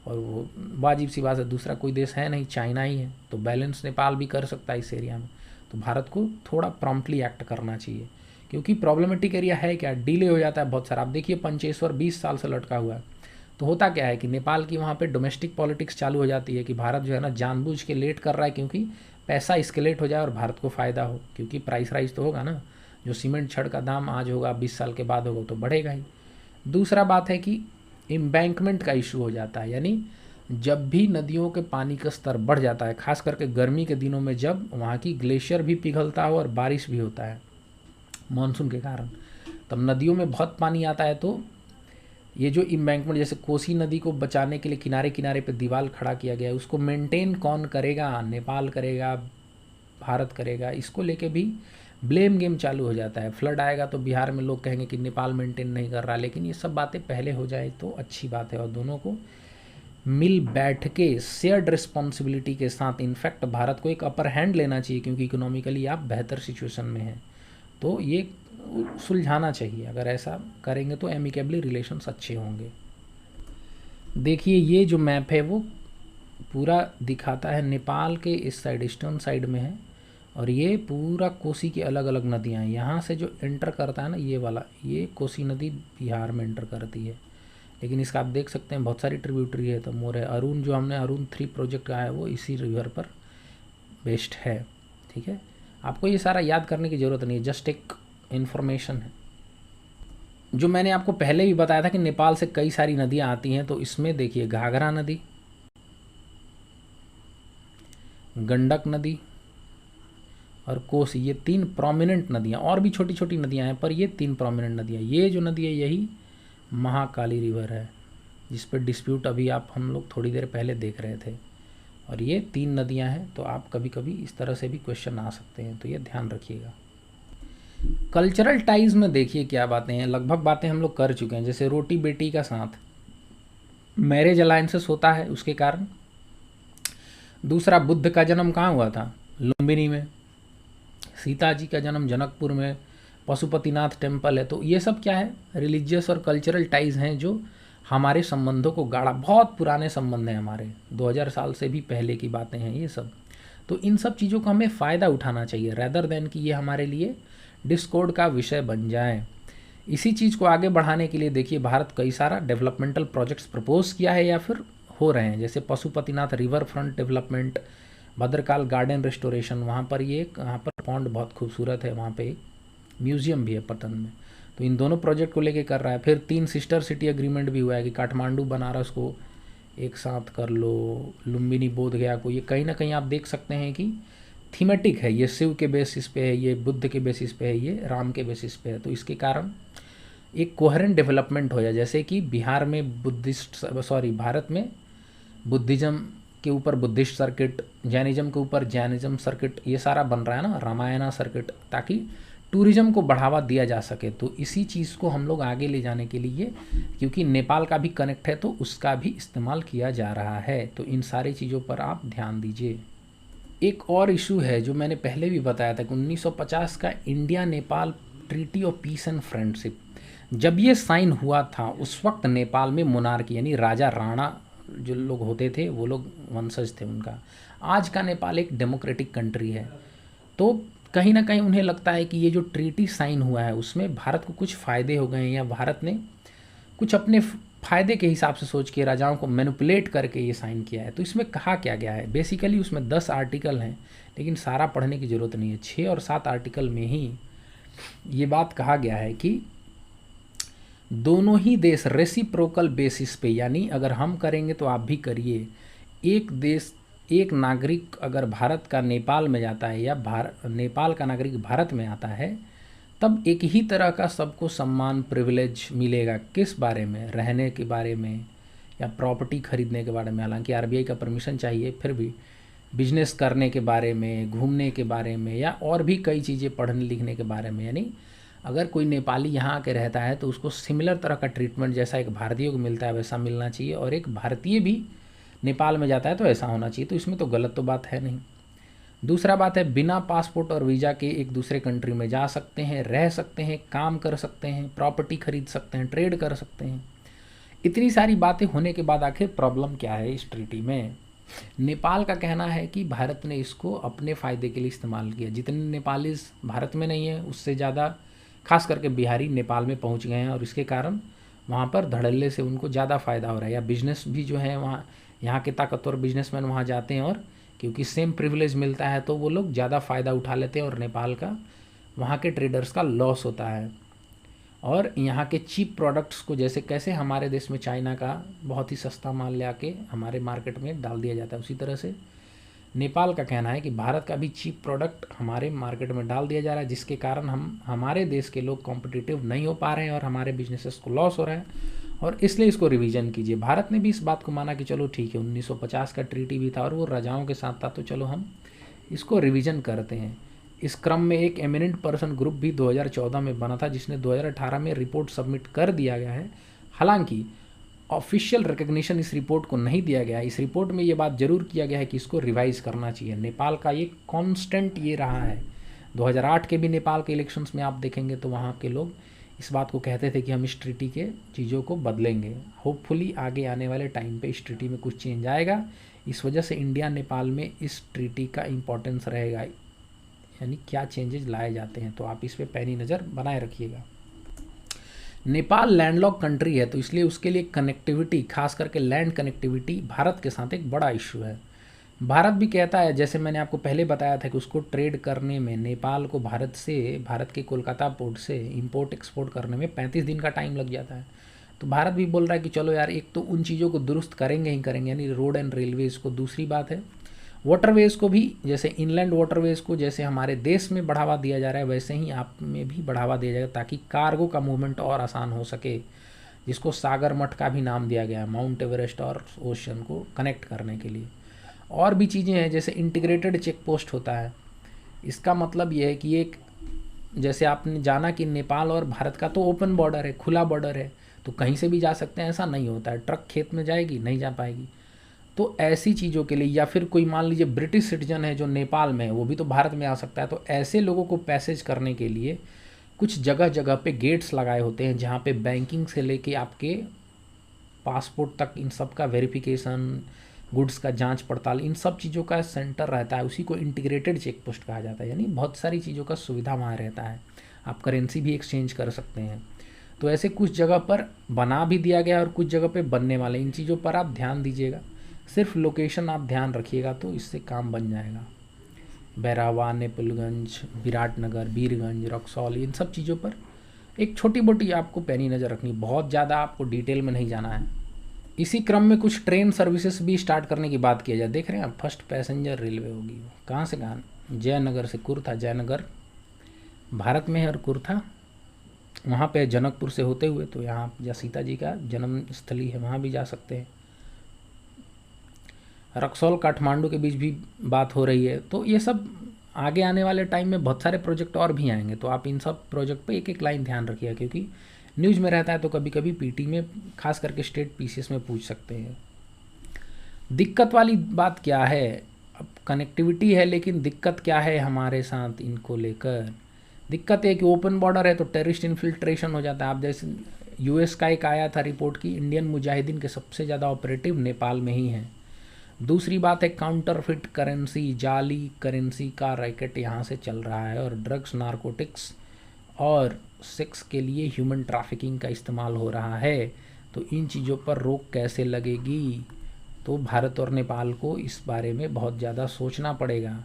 और वो वाजिब सी बात है, दूसरा कोई देश है नहीं, चाइना ही है। तो बैलेंस नेपाल भी कर सकता है इस एरिया में। तो भारत को थोड़ा प्रॉम्प्टली एक्ट करना चाहिए, क्योंकि प्रॉब्लमेटिक एरिया है क्या, डिले हो जाता है बहुत सारा। आप देखिए पंचेश्वर 20 साल से लटका हुआ है। तो होता क्या है कि नेपाल की वहाँ पे डोमेस्टिक पॉलिटिक्स चालू हो जाती है कि भारत जो है ना जानबूझ के लेट कर रहा है, क्योंकि पैसा एस्केलेट हो जाए और भारत को फ़ायदा हो, क्योंकि प्राइस राइज तो होगा ना। जो सीमेंट छड़ का दाम आज होगा 20 साल के बाद होगा तो बढ़ेगा ही। दूसरा बात है कि एम्बैंकमेंट का इशू हो जाता है, यानी जब भी नदियों के पानी का स्तर बढ़ जाता है, खास करके गर्मी के दिनों में, जब वहाँ की ग्लेशियर भी पिघलता हो और बारिश भी होता है मानसून के कारण, तब नदियों में बहुत पानी आता है। तो ये जो एम्बैंकमेंट, जैसे कोसी नदी को बचाने के लिए किनारे किनारे पे दीवार खड़ा किया गया है, उसको मेंटेन कौन करेगा? नेपाल करेगा, भारत करेगा। इसको लेके भी ब्लेम गेम चालू हो जाता है। फ्लड आएगा तो बिहार में लोग कहेंगे कि नेपाल मेंटेन नहीं कर रहा, लेकिन ये सब बातें पहले हो जाए तो अच्छी बात है, और दोनों को मिल बैठ के शेयर्ड रिस्पॉन्सिबिलिटी के साथ, इनफैक्ट भारत को एक अपर हैंड लेना चाहिए, क्योंकि इकोनॉमिकली आप बेहतर सिचुएशन में हैं। तो ये सुलझाना चाहिए। अगर ऐसा करेंगे तो एमिकेबली रिलेशंस अच्छे होंगे। देखिए ये जो मैप है वो पूरा दिखाता है, नेपाल के इस साइड ईस्टर्न साइड में है, और ये पूरा कोसी की अलग अलग नदियाँ हैं। यहाँ से जो एंटर करता है ना ये वाला, ये कोसी नदी बिहार में एंटर करती है, लेकिन इसका आप देख सकते हैं बहुत सारी ट्रिब्यूटरी है। तो मोर है अरुण, जो हमने अरुण 3 प्रोजेक्ट का है वो इसी रिवर पर बेस्ड है। ठीक है, आपको ये सारा याद करने की ज़रूरत नहीं है, जस्ट एक इन्फॉर्मेशन है। जो मैंने आपको पहले भी बताया था कि नेपाल से कई सारी नदियाँ आती हैं, तो इसमें देखिए घाघरा नदी, गंडक नदी और कोसी, ये 3 प्रोमिनेंट नदियाँ, और भी छोटी छोटी नदियाँ हैं पर ये 3 प्रोमिनेंट नदियाँ। ये जो नदी है यही महाकाली रिवर है, जिस पर डिस्प्यूट अभी आप हम लोग थोड़ी देर पहले देख रहे थे। और ये 3 नदियाँ हैं, तो आप कभी कभी इस तरह से भी क्वेश्चन आ सकते हैं, तो ये ध्यान रखिएगा। कल्चरल टाइज में देखिए क्या बातें हैं, लगभग बातें हम लोग कर चुके हैं। जैसे रोटी बेटी का साथ, मैरिज अलायंसेस होता है उसके कारण। दूसरा, बुद्ध का जन्म कहाँ हुआ था? लुम्बिनी में। सीता जी का जन्म जनकपुर में। पशुपतिनाथ टेम्पल है। तो ये सब क्या है? रिलीजियस और कल्चरल टाइज हैं जो हमारे संबंधों को गाढ़ा, बहुत पुराने संबंध हैं हमारे, 2000 साल से भी पहले की बातें हैं ये सब। तो इन सब चीज़ों का हमें फ़ायदा उठाना चाहिए, रेदर देन कि ये हमारे लिए डिस्कॉर्ड का विषय बन जाए। इसी चीज़ को आगे बढ़ाने के लिए देखिए भारत कई सारा डेवलपमेंटल प्रोजेक्ट्स प्रपोज किया है या फिर हो रहे हैं, जैसे Pashupatinath riverfront development, Bhadrakal garden restoration, वहाँ पर यहाँ पर पॉन्ड बहुत खूबसूरत है, वहाँ पे म्यूज़ियम भी है पतन में। तो इन दोनों प्रोजेक्ट को लेके कर रहा है। फिर 3 सिस्टर सिटी एग्रीमेंट भी हुआ है कि काठमांडू बनारस को एक साथ कर लो, लुम्बिनी बोध गया को। ये कहीं ना कहीं आप देख सकते हैं कि थीमेटिक है, ये शिव के बेसिस पे है, ये बुद्ध के बेसिस पे है, ये राम के बेसिस पे है। तो इसके कारण एक कोहेरेंट डेवलपमेंट हो जाए, जैसे कि बिहार में भारत में बुद्धिज़्म के ऊपर बुद्धिस्ट सर्किट, जैनिज़्म के ऊपर जैनिज़्म सर्किट, ये सारा बन रहा है ना, रामायणा सर्किट, ताकि टूरिज़्म को बढ़ावा दिया जा सके। तो इसी चीज़ को हम लोग आगे ले जाने के लिए, क्योंकि नेपाल का भी कनेक्ट है तो उसका भी इस्तेमाल किया जा रहा है। तो इन सारी चीज़ों पर आप ध्यान दीजिए। एक और इशू है जो मैंने पहले भी बताया था कि 1950 का India Nepal treaty of peace and friendship, जब ये साइन हुआ था उस वक्त नेपाल में मोनार्की यानी राजा राणा जो लोग होते थे वो लोग वंशज थे उनका। आज का नेपाल एक डेमोक्रेटिक कंट्री है। तो कहीं ना कहीं उन्हें लगता है कि ये जो ट्रीटी साइन हुआ है उसमें भारत को कुछ फ़ायदे हो गए हैं, या भारत ने कुछ अपने फ़ायदे के हिसाब से सोच के राजाओं को मैनिपुलेट करके ये साइन किया है। तो इसमें कहा क्या गया है, बेसिकली उसमें 10 आर्टिकल हैं, लेकिन सारा पढ़ने की ज़रूरत नहीं है। 6 और 7 आर्टिकल में ही ये बात कहा गया है कि दोनों ही देश रेसिप्रोकल बेसिस पे, यानी अगर हम करेंगे तो आप भी करिए, एक देश एक नागरिक अगर भारत का नेपाल में जाता है या नेपाल का नागरिक भारत में आता है, तब एक ही तरह का सबको सम्मान प्रिविलेज मिलेगा। किस बारे में, रहने के बारे में या प्रॉपर्टी खरीदने के बारे में, हालांकि आरबीआई का परमिशन चाहिए, फिर भी बिजनेस करने के बारे में, घूमने के बारे में, या और भी कई चीज़ें पढ़ने लिखने के बारे में। यानी अगर कोई नेपाली यहाँ आके रहता है तो उसको सिमिलर तरह का ट्रीटमेंट जैसा एक भारतीय को मिलता है वैसा मिलना चाहिए, और एक भारतीय भी नेपाल में जाता है तो ऐसा होना चाहिए। तो इसमें तो गलत तो बात है नहीं। दूसरा बात है, बिना पासपोर्ट और वीज़ा के एक दूसरे कंट्री में जा सकते हैं, रह सकते हैं, काम कर सकते हैं, प्रॉपर्टी खरीद सकते हैं, ट्रेड कर सकते हैं। इतनी सारी बातें होने के बाद आखिर प्रॉब्लम क्या है इस ट्रीटी में? नेपाल का कहना है कि भारत ने इसको अपने फ़ायदे के लिए इस्तेमाल किया। जितने नेपाली भारत में नहीं है उससे ज़्यादा खास करके बिहारी नेपाल में पहुंच गए हैं, और इसके कारण वहाँ पर धड़ल्ले से उनको ज़्यादा फ़ायदा हो रहा है। या बिजनेस भी जो है वहाँ, यहाँ के ताकतवर बिजनेसमैन वहाँ जाते हैं, और क्योंकि सेम प्रिविलेज मिलता है तो वो लोग ज़्यादा फ़ायदा उठा लेते हैं, और नेपाल का, वहाँ के ट्रेडर्स का लॉस होता है। और यहाँ के चीप प्रोडक्ट्स को, जैसे कैसे हमारे देश में चाइना का बहुत ही सस्ता माल ले आके हमारे मार्केट में डाल दिया जाता है, उसी तरह से नेपाल का कहना है कि भारत का भी चीप प्रोडक्ट हमारे मार्केट में डाल दिया जा रहा है, जिसके कारण हमारे देश के लोग कॉम्पिटिटिव नहीं हो पा रहे हैं और हमारे बिजनेसेस को लॉस हो रहा है, और इसलिए इसको रिवीजन कीजिए। भारत ने भी इस बात को माना कि चलो ठीक है, 1950 का ट्रीटी भी था और वो राजाओं के साथ था, तो चलो हम इसको रिवीजन करते हैं। इस क्रम में एक एमिनेंट पर्सन ग्रुप भी 2014 में बना था, जिसने 2018 में रिपोर्ट सबमिट कर दिया गया है। हालांकि ऑफिशियल रिकग्निशन इस रिपोर्ट को नहीं दिया गया है। इस रिपोर्ट में ये बात जरूर किया गया है कि इसको रिवाइज़ करना चाहिए। नेपाल का ये कांस्टेंट ये रहा है। 2008 के भी नेपाल के इलेक्शंस में आप देखेंगे तो वहाँ के लोग इस बात को कहते थे कि हम इस ट्रीटी के चीज़ों को बदलेंगे। होपफुली आगे आने वाले टाइम पे इस ट्रीटी में कुछ चेंज आएगा। इस वजह से इंडिया नेपाल में इस ट्रीटी का इम्पोर्टेंस रहेगा, यानी क्या चेंजेस लाए जाते हैं। तो आप इस पर पैनी नज़र बनाए रखिएगा। नेपाल लैंडलॉक कंट्री है, तो इसलिए उसके लिए कनेक्टिविटी, खास करके लैंड कनेक्टिविटी भारत के साथ एक बड़ा इशू है। भारत भी कहता है, जैसे मैंने आपको पहले बताया था कि उसको ट्रेड करने में नेपाल को भारत के कोलकाता पोर्ट से इंपोर्ट एक्सपोर्ट करने में 35 दिन का टाइम लग जाता है। तो भारत भी बोल रहा है कि चलो यार, एक तो उन चीज़ों को दुरुस्त करेंगे ही करेंगे, यानी रोड एंड रेलवेज़ को। दूसरी बात है वाटरवेज़ को भी, जैसे इनलैंड वाटरवेज़ को जैसे हमारे देश में बढ़ावा दिया जा रहा है वैसे ही आप में भी बढ़ावा दिया जाएगा, ताकि कार्गो का मूवमेंट और आसान हो सके, जिसको सागर मठ का भी नाम दिया गया है, माउंट एवरेस्ट और ओशन को कनेक्ट करने के लिए। और भी चीज़ें हैं, जैसे इंटीग्रेटेड चेक पोस्ट होता है। इसका मतलब ये है कि एक, जैसे आपने जाना कि नेपाल और भारत का तो ओपन बॉर्डर है, खुला बॉर्डर है, तो कहीं से भी जा सकते हैं, ऐसा नहीं होता है। ट्रक खेत में जाएगी, नहीं जा पाएगी। तो ऐसी चीज़ों के लिए, या फिर कोई मान लीजिए ब्रिटिश सिटीजन है जो नेपाल में है, वो भी तो भारत में आ सकता है। तो ऐसे लोगों को पैसेज करने के लिए कुछ जगह जगह पे गेट्स लगाए होते हैं, जहाँ पे बैंकिंग से लेके आपके पासपोर्ट तक इन सब का वेरिफिकेशन, गुड्स का जांच पड़ताल, इन सब चीज़ों का सेंटर रहता है। उसी को इंटीग्रेटेड चेक पोस्ट कहा जाता है, यानी बहुत सारी चीज़ों का सुविधा वहाँ रहता है। आप करेंसी भी एक्सचेंज कर सकते हैं। तो ऐसे कुछ जगह पर बना भी दिया गया और कुछ जगह पे बनने वाले, इन चीज़ों पर आप ध्यान दीजिएगा। सिर्फ लोकेशन आप ध्यान रखिएगा तो इससे काम बन जाएगा। बैरावा, नेपलगंज, विराटनगर, बीरगंज, रक्सौल, इन सब चीज़ों पर एक छोटी मोटी आपको पैनी नज़र रखनी, बहुत ज़्यादा आपको डिटेल में नहीं जाना है। इसी क्रम में कुछ ट्रेन सर्विसेज भी स्टार्ट करने की बात किया जाए। देख रहे हैं आप, फर्स्ट पैसेंजर रेलवे होगी। कहाँ से कहाँ? जयनगर से कुर्था। जयनगर भारत में है और कुर्था वहाँ पे जनकपुर से होते हुए, तो यहाँ जहाँ सीता जी का जन्म स्थली है वहाँ भी जा सकते हैं। रक्सौल काठमांडू के बीच भी बात हो रही है। तो ये सब आगे आने वाले टाइम में बहुत सारे प्रोजेक्ट और भी आएंगे, तो आप इन सब प्रोजेक्ट पे एक एक लाइन ध्यान रखिएगा, क्योंकि न्यूज़ में रहता है तो कभी कभी पीटी में खास करके स्टेट पीसीएस में पूछ सकते हैं। दिक्कत वाली बात क्या है? अब कनेक्टिविटी है, लेकिन दिक्कत क्या है हमारे साथ इनको लेकर? दिक्कत है कि ओपन बॉर्डर है तो टेररिस्ट इन्फिल्ट्रेशन हो जाता है। आप जैसे यूएस का एक आया था रिपोर्ट की इंडियन मुजाहिदीन के सबसे ज़्यादा ऑपरेटिव नेपाल में ही हैं। दूसरी बात है काउंटरफिट करेंसी, जाली करेंसी का रैकेट यहाँ से चल रहा है, और ड्रग्स, नारकोटिक्स और सेक्स के लिए ह्यूमन ट्रैफिकिंग का इस्तेमाल हो रहा है। तो इन चीज़ों पर रोक कैसे लगेगी? तो भारत और नेपाल को इस बारे में बहुत ज़्यादा सोचना पड़ेगा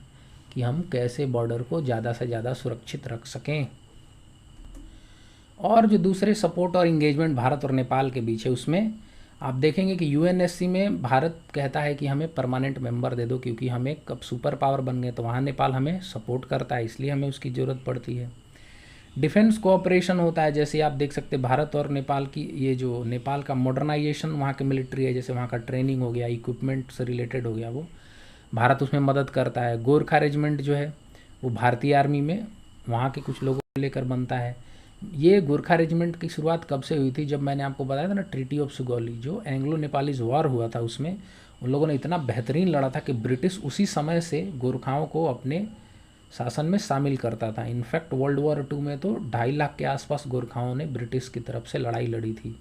कि हम कैसे बॉर्डर को ज़्यादा से ज़्यादा सुरक्षित रख सकें। और जो दूसरे सपोर्ट और इंगेजमेंट भारत और नेपाल के बीच है, उसमें आप देखेंगे कि यूएनएससी में भारत कहता है कि हमें परमानेंट मेंबर दे दो, क्योंकि हमें कब सुपर पावर बन गए तो वहाँ नेपाल हमें सपोर्ट करता है, इसलिए हमें उसकी ज़रूरत पड़ती है। डिफेंस कोऑपरेशन होता है, जैसे आप देख सकते हैं भारत और नेपाल की ये जो नेपाल का मॉडर्नाइजेशन वहाँ के मिलिट्री है, जैसे वहाँ का ट्रेनिंग हो गया, इक्विपमेंट से रिलेटेड हो गया, वो भारत उसमें मदद करता है। गोरखा रेजिमेंट जो है वो भारतीय आर्मी में वहाँ के कुछ लोगों को लेकर बनता है। ये गोरखा रेजिमेंट की शुरुआत कब से हुई थी? जब मैंने आपको बताया था ना, ट्रीटी ऑफ सुगौली, जो एंग्लो नेपालीज वॉर हुआ था, उसमें उन लोगों ने इतना बेहतरीन लड़ा था कि ब्रिटिश उसी समय से गोरखाओं को अपने शासन में शामिल करता था। इनफैक्ट वर्ल्ड वॉर 2 में तो 2.5 लाख के आसपास गोरखाओं ने ब्रिटिश की तरफ से लड़ाई लड़ी थी।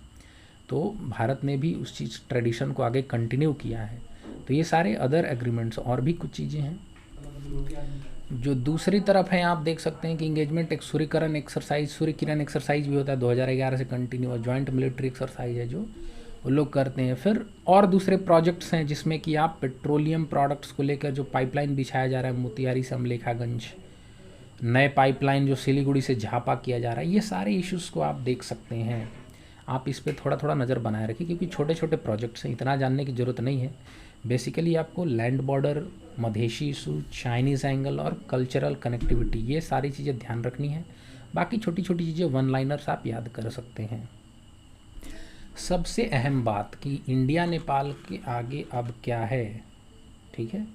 तो भारत ने भी उस चीज़ ट्रेडिशन को आगे कंटिन्यू किया है। तो ये सारे अदर एग्रीमेंट्स और भी कुछ चीज़ें हैं। जो दूसरी तरफ है, आप देख सकते हैं कि इंगेजमेंट एक सूर्यकिरण एक्सरसाइज भी होता है 2011 से कंटिन्यू, और जॉइंट मिलिट्री एक्सरसाइज है जो वो लोग करते हैं। फिर और दूसरे प्रोजेक्ट्स हैं जिसमें कि आप पेट्रोलियम प्रोडक्ट्स को लेकर जो पाइपलाइन बिछाया जा रहा है मोतिहारी से अमलेखागंज, नए पाइपलाइन जो सिलीगुड़ी से झापा किया जा रहा है, ये सारे इश्यूज़ को आप देख सकते हैं। आप इस पर थोड़ा थोड़ा नज़र बनाए रखिए, क्योंकि छोटे छोटे प्रोजेक्ट्स हैं, इतना जानने की ज़रूरत नहीं है। बेसिकली आपको land border, Madheshi issue, Chinese angle और कल्चरल कनेक्टिविटी, ये सारी चीज़ें ध्यान रखनी है। बाकी छोटी छोटी चीज़ें वन लाइनर्स आप याद कर सकते हैं। सबसे अहम बात कि इंडिया नेपाल के आगे अब क्या है, ठीक है?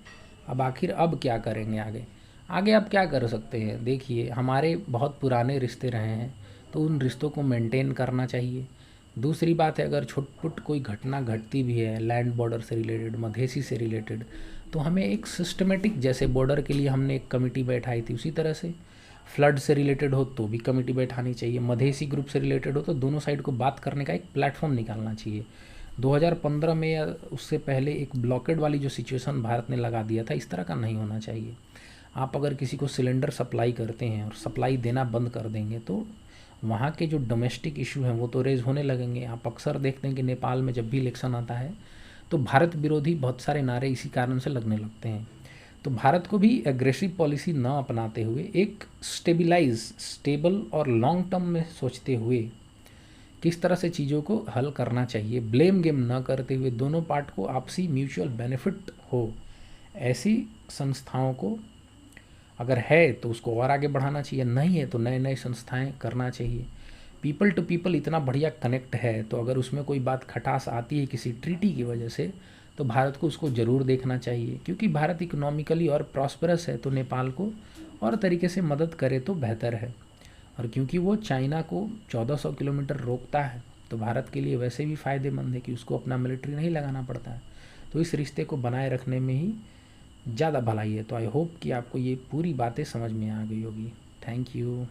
अब आखिर अब क्या करेंगे आगे? आगे आप क्या कर सकते हैं? देखिए, हमारे बहुत पुराने रिश्ते रहे हैं, तो उन रिश्तों को मेंटेन करना चाहिए। दूसरी बात है, अगर छुटपुट कोई घटना घटती भी है लैंड बॉर्डर से रिलेटेड, मधेसी से रिलेटेड, तो हमें एक सिस्टमेटिक, जैसे बॉर्डर के लिए हमने एक कमेटी बैठाई थी, उसी तरह से फ्लड से रिलेटेड हो तो भी कमेटी बैठानी चाहिए, मधेसी ग्रुप से रिलेटेड हो तो दोनों साइड को बात करने का एक प्लेटफॉर्म निकालना चाहिए। 2015 में या उससे पहले एक ब्लॉकेड वाली जो सिचुएशन भारत ने लगा दिया था, इस तरह का नहीं होना चाहिए। आप अगर किसी को सिलेंडर सप्लाई करते हैं और सप्लाई देना बंद कर देंगे तो वहाँ के जो डोमेस्टिक इशू हैं वो तो रेज होने लगेंगे। आप अक्सर देखते हैं कि नेपाल में जब भी इलेक्शन आता है तो भारत विरोधी बहुत सारे नारे इसी कारण से लगने लगते हैं। तो भारत को भी एग्रेसिव पॉलिसी न अपनाते हुए एक स्टेबल और लॉन्ग टर्म में सोचते हुए किस तरह से चीज़ों को हल करना चाहिए, ब्लेम गेम न करते हुए दोनों पार्ट को आपसी म्यूचुअल बेनिफिट हो, ऐसी संस्थाओं को अगर है तो उसको और आगे बढ़ाना चाहिए, नहीं है तो नए नए संस्थाएं करना चाहिए। पीपल टू पीपल इतना बढ़िया कनेक्ट है, तो अगर उसमें कोई बात खटास आती है किसी ट्रीटी की वजह से, तो भारत को उसको ज़रूर देखना चाहिए। क्योंकि भारत इकोनॉमिकली और प्रॉस्परस है तो नेपाल को और तरीके से मदद करे तो बेहतर है। और क्योंकि वो चाइना को 1400 किलोमीटर रोकता है, तो भारत के लिए वैसे भी फ़ायदेमंद है कि उसको अपना मिलिट्री नहीं लगाना पड़ता है। तो इस रिश्ते को बनाए रखने में ही ज़्यादा भलाई है। तो आई होप कि आपको ये पूरी बातें समझ में आ गई होगी। Thank you.